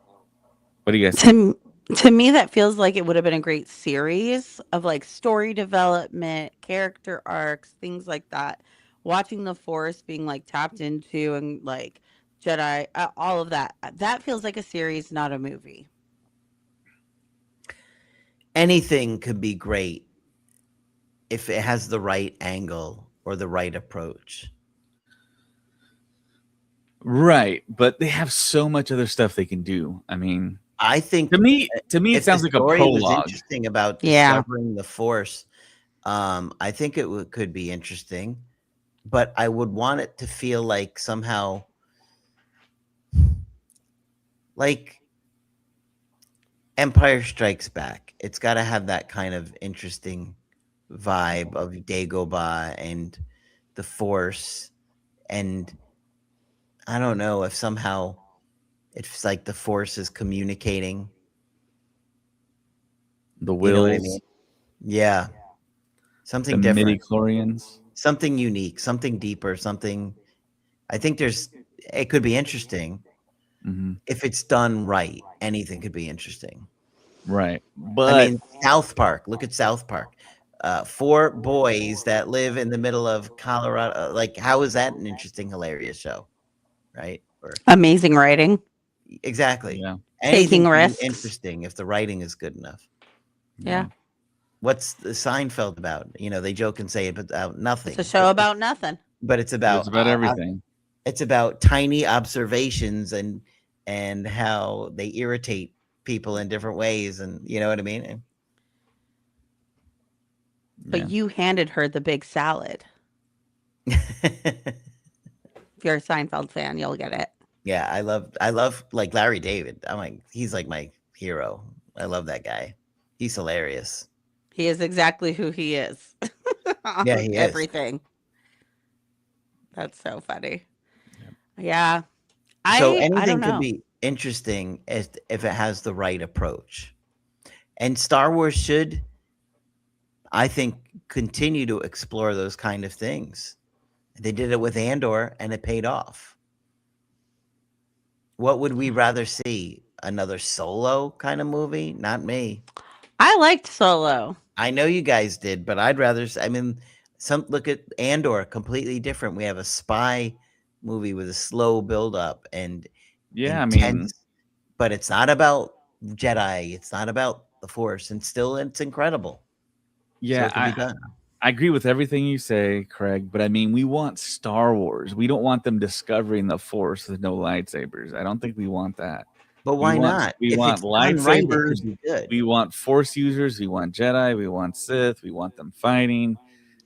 what do you guys think? To to me, that feels like it would have been a great series of like story development, character arcs, things like that. Watching the Force being like tapped into and like all of that. That feels like a series, not a movie. anything could be great if it has the right angle or the right approach. Right, but they have so much other stuff they can do. I mean, I to think me, to me, it if the sounds like a story was prologue. interesting about Yeah. discovering the Force, I think it could be interesting, but I would want it to feel like somehow like Empire Strikes Back. It's got to have that kind of interesting vibe of Dagobah and the Force, and I don't know if somehow it's like the Force is communicating. The You know what I mean? Wills, Yeah, the something midi different, chlorians. something unique, something deeper, something. I think there's. It could be interesting Hmm. if it's done right. Anything could be interesting. Right, I but mean, South Park. Look at South Park. Four boys that live in the middle of Colorado. Like, how is that an interesting, hilarious show? Right? Or Amazing writing, exactly. yeah, Anything taking can be risks. interesting if the writing is good enough. yeah, Yeah. What's the Seinfeld about? You know, they joke and say about It's a nothing, show about nothing. but it's but it's about about everything. it's about tiny observations and how they irritate people in different ways, and you know what I mean. But Yeah, you handed her the big salad. If you're a Seinfeld fan, you'll get it. Yeah, I love like Larry David. I'm like he's like my hero. I love that guy. He's hilarious. He is exactly who he is. Yeah, On he is. everything. That's so funny. yeah. Yeah. So I don't anything could know. be interesting if it has the right approach. And Star Wars should, I think, continue to explore those kind of things. They did it with Andor and it paid off. What would we rather see? Another solo kind of movie? Not me. I liked Solo. I know you guys did, but I'd rather. I mean, some look at Andor, completely different. We have a spy movie with a slow build up and Yeah, I mean, intense, but it's not about Jedi. It's not about the Force, and still, it's incredible. So yeah, it could be done. I agree with everything you say, Craig. But I mean, we want Star Wars. We don't want them discovering the Force with no lightsabers. I don't think we want that. But We why want not? we If want it's done right, it could lightsabers. be good. We want Force users. We want Jedi. We want Sith. We want them fighting.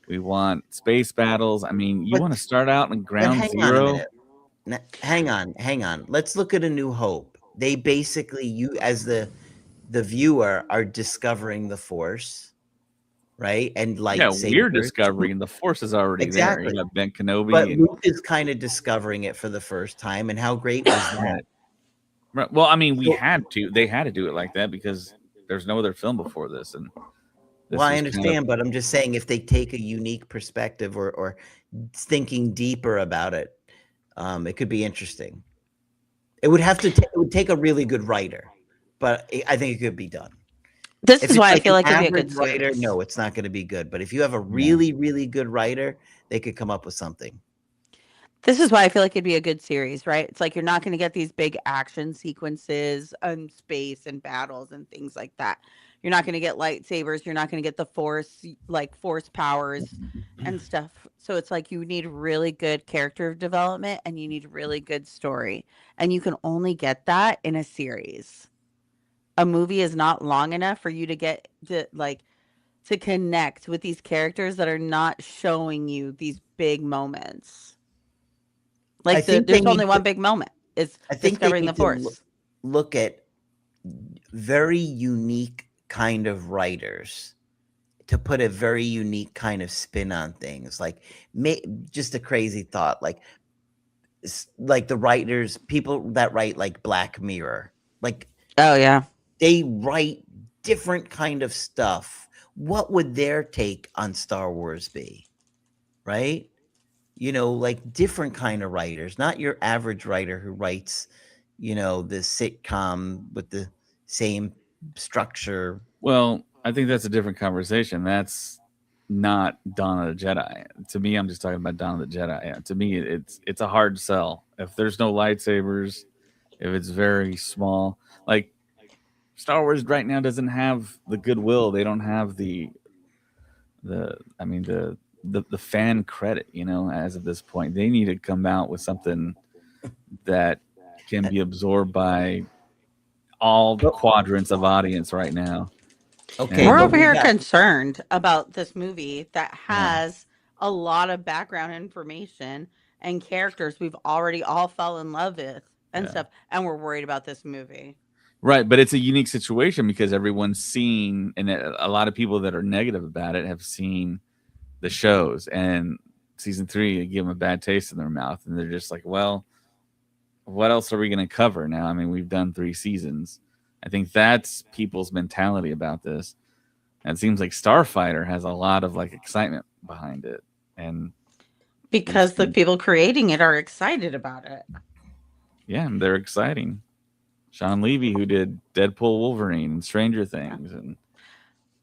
We want space battles. I mean, you But want to start out in but ground hang on a zero. minute. Hang on. Let's look at A New Hope. They basically, you as the viewer are discovering the Force, right? And Yeah, we're lightsabers. discovering the Force is already there. You Exactly. got Ben But Kenobi and Luke is kind of discovering it for the first time, and how great was that? right. Right. Well, I mean, we So, had to. They had to do it like that because there's no other film before this, and well, this I was kind of understand, but I'm just saying if they take a unique perspective or thinking deeper about it, it could be interesting. It would have to. It would take a really good writer, but I think it could be done. This If is it's why I like feel an like it'd be a average good writer, series. no, it's not going to be good. But if you have a yeah. really, really good writer, they could come up with something. This is why I feel like it'd be a good series, right? It's like you're not going to get these big action sequences and space and battles and things like that. You're not going to get lightsabers. You're not going to get the force, like force powers and stuff. So it's like you need really good character development and you need really good story. And you can only get that in a series. A movie is not long enough for you to get to connect with these characters that are not showing you these big moments. I Like think they there's only need to. one big moment. It's I think they discovering the need to force. look at very unique kind of writers to put a very unique kind of spin on things. Like, just a crazy thought. Like the writers, people that write like Black Mirror, like Oh yeah. they write different kind of stuff. What would their take on Star Wars be? Right? Like different kind of writers, not your average writer who writes, the sitcom with the same structure. Well, I think that's a different conversation. That's not Dawn of the Jedi. To me, I'm just talking about Dawn of the Jedi. Yeah, to me, it's a hard sell. If there's no lightsabers, if it's very small, like Star Wars right now doesn't have the goodwill. They don't have I mean the fan credit, as of this point. They need to come out with something that can be absorbed by all But quadrants of audience right now. okay, We're And but over we here got concerned about this movie that yeah. has a lot of background information and characters we've already all fell in love with and yeah. stuff, and we're worried about this movie. Right, but it's a unique situation because everyone's seen, and a lot of people that are negative about it have seen the shows, and season 3 give them a bad taste in their mouth, and they're just like, well, what else are we going to cover now? I mean, we've done 3 seasons. I think that's people's mentality about this. And it seems like Starfighter has a lot of like excitement behind it, and we've Because the seen, people creating it are excited about it. yeah, they're exciting. Sean Levy, who did Deadpool, Wolverine, and Stranger Yeah. Things, and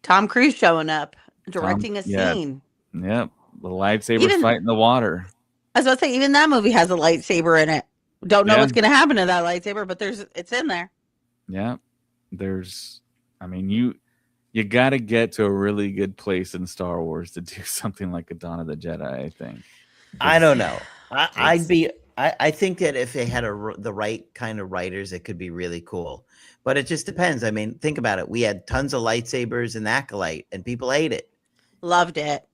Tom Cruise showing up, Tom, directing a yeah, scene. yep, the lightsaber Even fight in the water. I was about to say, even that movie has a lightsaber in it. Don't know Yeah, what's going to happen to that lightsaber, but it's in there. yeah. There's, I mean, you got to get to a really good place in Star Wars to do something like a Dawn of the Jedi. I think. I 'Cause don't know. I'd it's be. I think that if they had the right kind of writers, it could be really cool. But it just depends. I mean, think about it. We had tons of lightsabers in Acolyte, and people hate it. Loved it.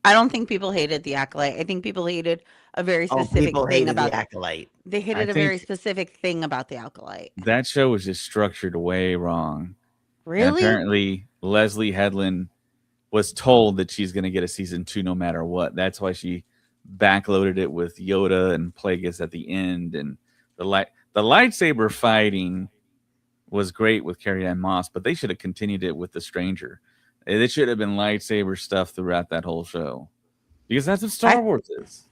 I don't think people hated the Acolyte. I think people hated a very Oh, specific people thing hated the about. Acolyte. They I hated a very think specific thing about the Acolyte. that show was just structured way wrong, and Really? apparently Leslie Headland was told that she's going to get a season 2 no matter what. That's why she backloaded it with Yoda and Plagueis at the end, and the lightsaber fighting was great with Carrie Ann Moss, but they should have continued it with the Stranger. It should have been lightsaber stuff throughout that whole show because that's what Star I Wars is.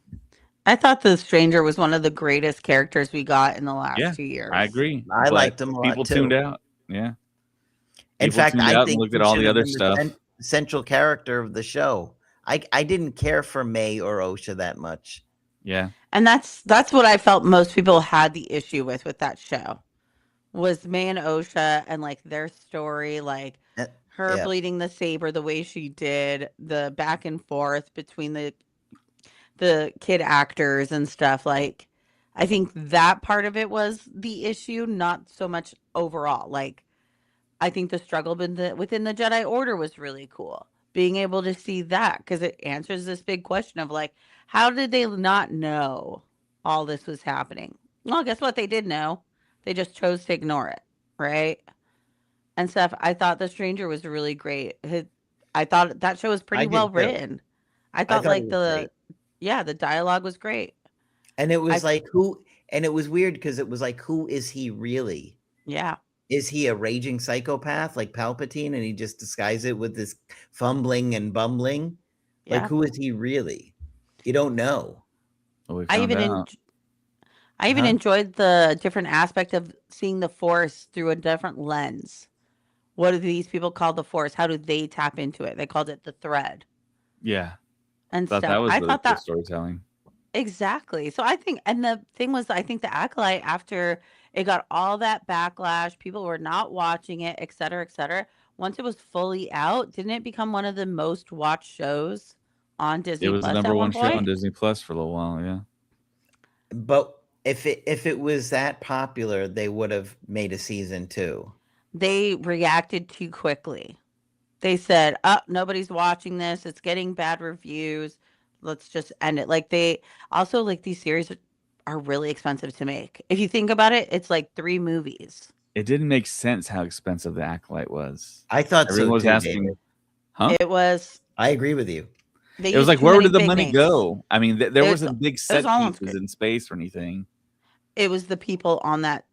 I thought the Stranger was one of the greatest characters we got in the Yeah, last 2 I years. agree, I but liked them a lot people tuned too. out. Yeah, In people fact, tuned I out and think looked at he all should the have other been the stuff. central character of the show. I didn't care for May or Osha that much. Yeah, And that's what I felt most people had the issue with that show. Was May and Osha and like their story, like Uh, her Yeah, bleeding the saber the way she did, the back and forth between the kid actors and stuff. Like I think that part of it was the issue, not so much overall. Like I think the struggle within the Jedi Order was really cool. Being able to see that because it answers this big question of like, how did they not know all this was happening? Well, guess what? They did know. They just chose to ignore it, right? And stuff. I thought The Stranger was really great. I thought that show was I pretty well did too. written. I I thought thought it like was great. the dialogue was great. And it I was like who and it was weird because it was like, who is he really? yeah Is he a raging psychopath like Palpatine and he just disguises it with this fumbling and bumbling? Like, yeah. who is he really? You don't know. well, we I found even out. I even Huh? enjoyed the different aspect of seeing the Force through a different lens. What do these people call the Force? How do they tap into it? They called it the thread Yeah, and thought that stuff. was I really thought cool that storytelling. exactly. So I think, and the thing was, I think the Acolyte, after it got all that backlash, people were not watching it, et cetera, et cetera. Once it was fully out, didn't it become one of the most watched shows on It Disney was the Plus number at one one show on point? Disney Plus for a little while. Yeah, But if it was that popular, they would have made a season 2. They reacted too quickly. They said, "Oh, nobody's watching this. It's getting bad reviews. Let's just end it." Like they also like these series are really expensive to make. If you think about it, it's like 3 movies. it didn't make sense how expensive the Acolyte was. I thought so Everyone was too, asking, David. huh? It was I agree with you. they It was used like, too where many did the big money names. go? I mean, there It's wasn't big it was set all on pieces script. in space or anything. It was the people on that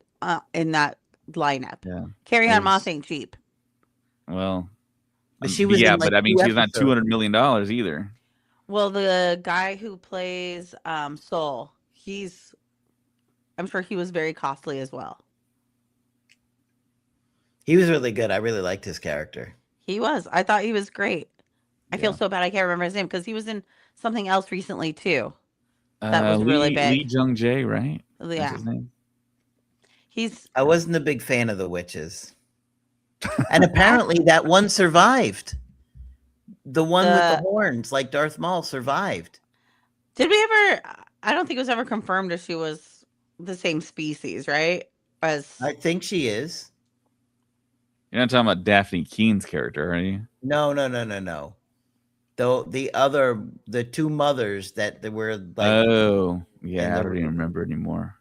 in that lineup. Yeah, Carrie it Ann Moss was ain't cheap. well, But she was yeah, in but like I mean, 2 she's not episodes. $200 million either. Well, the guy who plays Soul, I'm sure he was very costly as well. He was really good. I really liked his character. He was. I thought he was great. I feel Yeah, so bad I can't remember his name because he was in something else recently too. That was really Lee big. Jung Jae, right? That's Yeah. his name. He's I wasn't a big fan of the witches. And apparently that one survived. The one with the The horns, like Darth Maul, survived. Did we ever? I don't think it was ever confirmed if she was the same species, right? As I think she is. You're not talking about Daphne Keene's character, are you? No. Though the two mothers that they were like, Oh, in yeah. I the don't even remember anymore.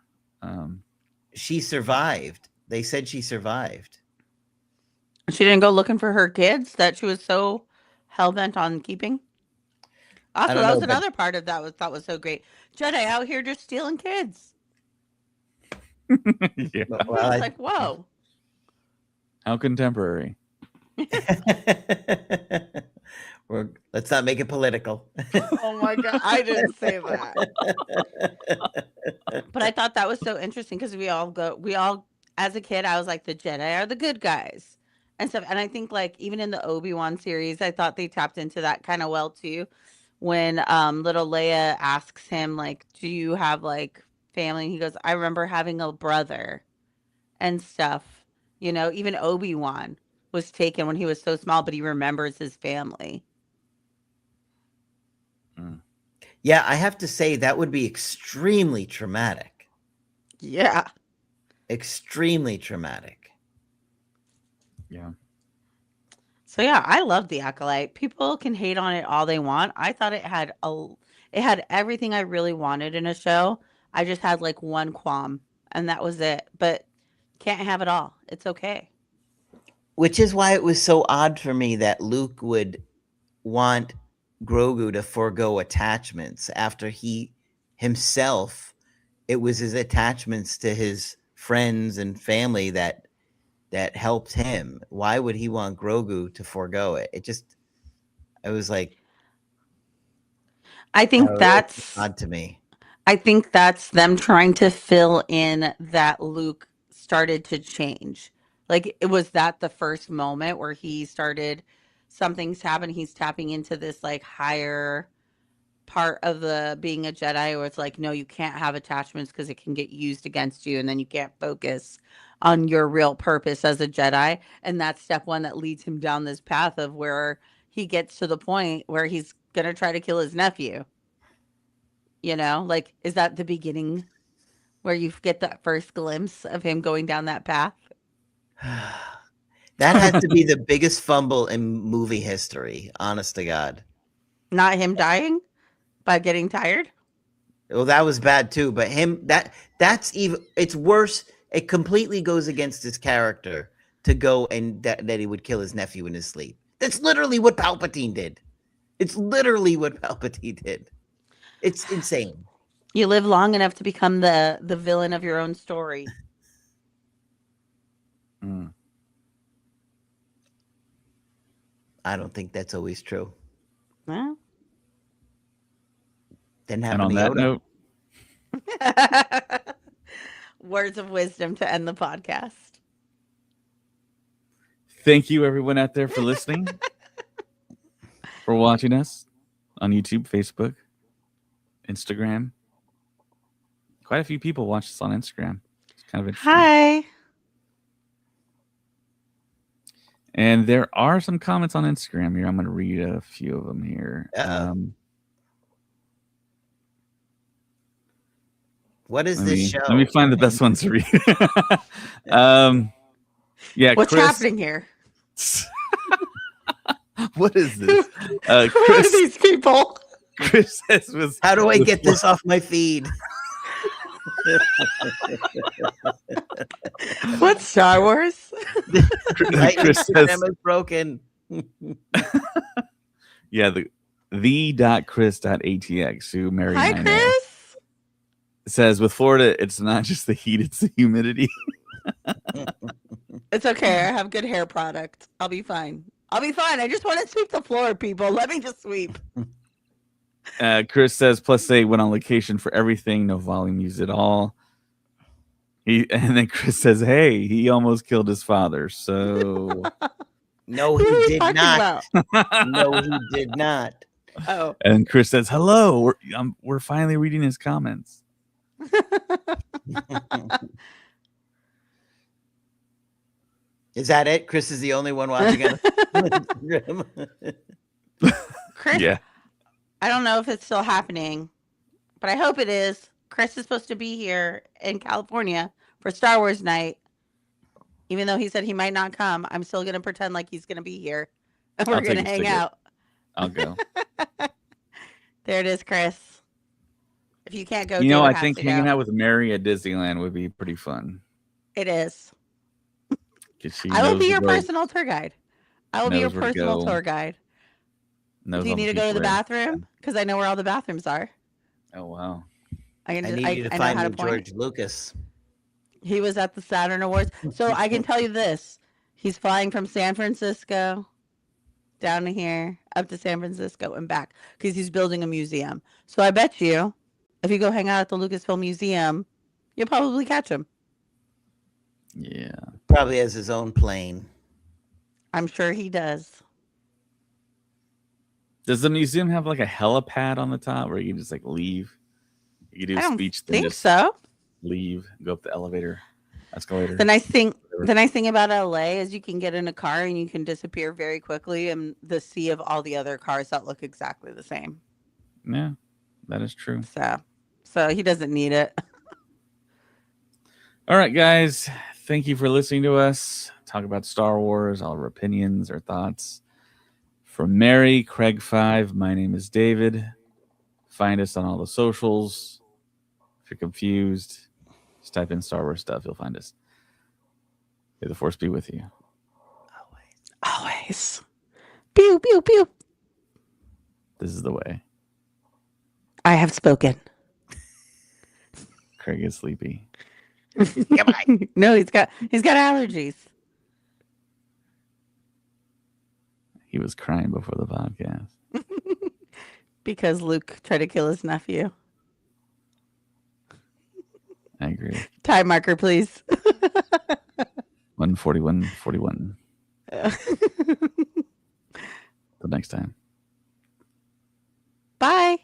she survived. They said she survived. she didn't go looking for her kids that she was so hell bent on keeping. I Also, don't that know, was but another part of that was thought was so great. Jedi out here just stealing kids. Yeah. I well, was like, whoa. How contemporary. let's not make it political. Oh my god, I didn't say that. But I thought that was so interesting because we all, as a kid, I was like, the Jedi are the good guys and stuff. And I think, like, even in the Obi-Wan series, I thought they tapped into that kind of well too. When little Leia asks him, like, do you have like family? And he goes, I remember having a brother and stuff. Even Obi-Wan was taken when he was so small, but he remembers his family. Yeah, I have to say that would be extremely traumatic. Yeah. Extremely traumatic. Yeah. So yeah, I love The Acolyte. People can hate on it all they want. I thought it had everything I really wanted in a show. I just had like one qualm, and that was it. But can't have it all. It's okay. Which is why it was so odd for me that Luke would want Grogu to forego attachments after he himself, it was his attachments to his friends and family that helped him. Why would he want Grogu to forego it? It was like, I think it's that's odd to me. I think that's them trying to fill in that Luke started to change. Like, it was that the first moment where he started, something's happened. He's tapping into this like higher part of the being a Jedi where it's like, no, you can't have attachments because it can get used against you, and then you can't focus on your real purpose as a Jedi. And that's step one that leads him down this path of where he gets to the point where he's gonna try to kill his nephew. Like, is that the beginning where you get that first glimpse of him going down that path? That has to be the biggest fumble in movie history, honest to God. Not him dying by getting tired? Well, that was bad too, but that's even, it's worse. It completely goes against his character to go and that he would kill his nephew in his sleep. That's literally what Palpatine did. It's literally what Palpatine did. It's insane. You live long enough to become the villain of your own story. I don't think that's always true. Well. Didn't And happen on to that Yoda. note, Words of wisdom to end the podcast. thank you everyone out there for listening, for watching us on YouTube, Facebook, Instagram. Quite a few people watch us on Instagram. It's kind of interesting. Hi. And there are some comments on Instagram here. I'm going to read a few of them here. What is this show? Let me find the best ones to read. Yeah, What's Chris, happening here? what is this? Who are Chris, these people? Chris says, How do I get this off my feed? What's Star Wars? My Chris says, Instagram is broken. yeah, the.chris.atx, who married Hi, my Chris. says, with Florida, it's not just the heat, it's the humidity. It's okay. I have good hair product. I'll be fine. I just want to sweep the floor, people. Let me just sweep. Chris says, plus they went on location for everything, no volume used at all. And then Chris says, hey, he almost killed his father. So No, Who are he we did talking not. about? No, he did not. Oh. And Chris says, hello, we're finally reading his comments. Is that it? Chris is the only one watching on Instagram. Chris, Yeah. I don't know if it's still happening, but I hope it is. Chris is supposed to be here in California for Star Wars night. Even though he said he might not come, I'm still going to pretend like he's going to be here. And we're I'll going take to his hang ticket. out. I'll go. There it is, Chris. If you can't go, You know, Taylor I has think to hanging go. out with Mary at Disneyland would be pretty fun. It is. 'Cause she I will knows be to your go- personal tour guide. I will be your knows where to personal go, tour guide. knows Do you all the need to go to people the there. bathroom? Because I know where all the bathrooms are. Oh, wow. I need you to I know find how me to point. George Lucas. He was at the Saturn Awards. So I can tell you this. He's flying from San Francisco down to here, up to San Francisco and back because he's building a museum. So I bet you if you go hang out at the Lucasfilm Museum, you'll probably catch him. Yeah. Probably has his own plane. I'm sure he does. Does the museum have like a helipad on the top where you can just like leave? You can do I a don't speech, then think just so. leave, go up the escalator. The nice thing whatever. The nice thing about LA is you can get in a car and you can disappear very quickly in the sea of all the other cars that look exactly the same. Yeah, that is true. So he doesn't need it. All right, guys. Thank you for listening to us talk about Star Wars, all our opinions, our thoughts. From Mary, Craig 5, my name is David. Find us on all the socials. If you're confused, just type in Star Wars stuff. You'll find us. May the Force be with you. Always. Pew, pew, pew. This is the way. I have spoken. Craig is sleepy. No, he's got allergies. He was crying before the podcast. Because Luke tried to kill his nephew. I agree. Time marker, please. 141:41. Till next time. Bye.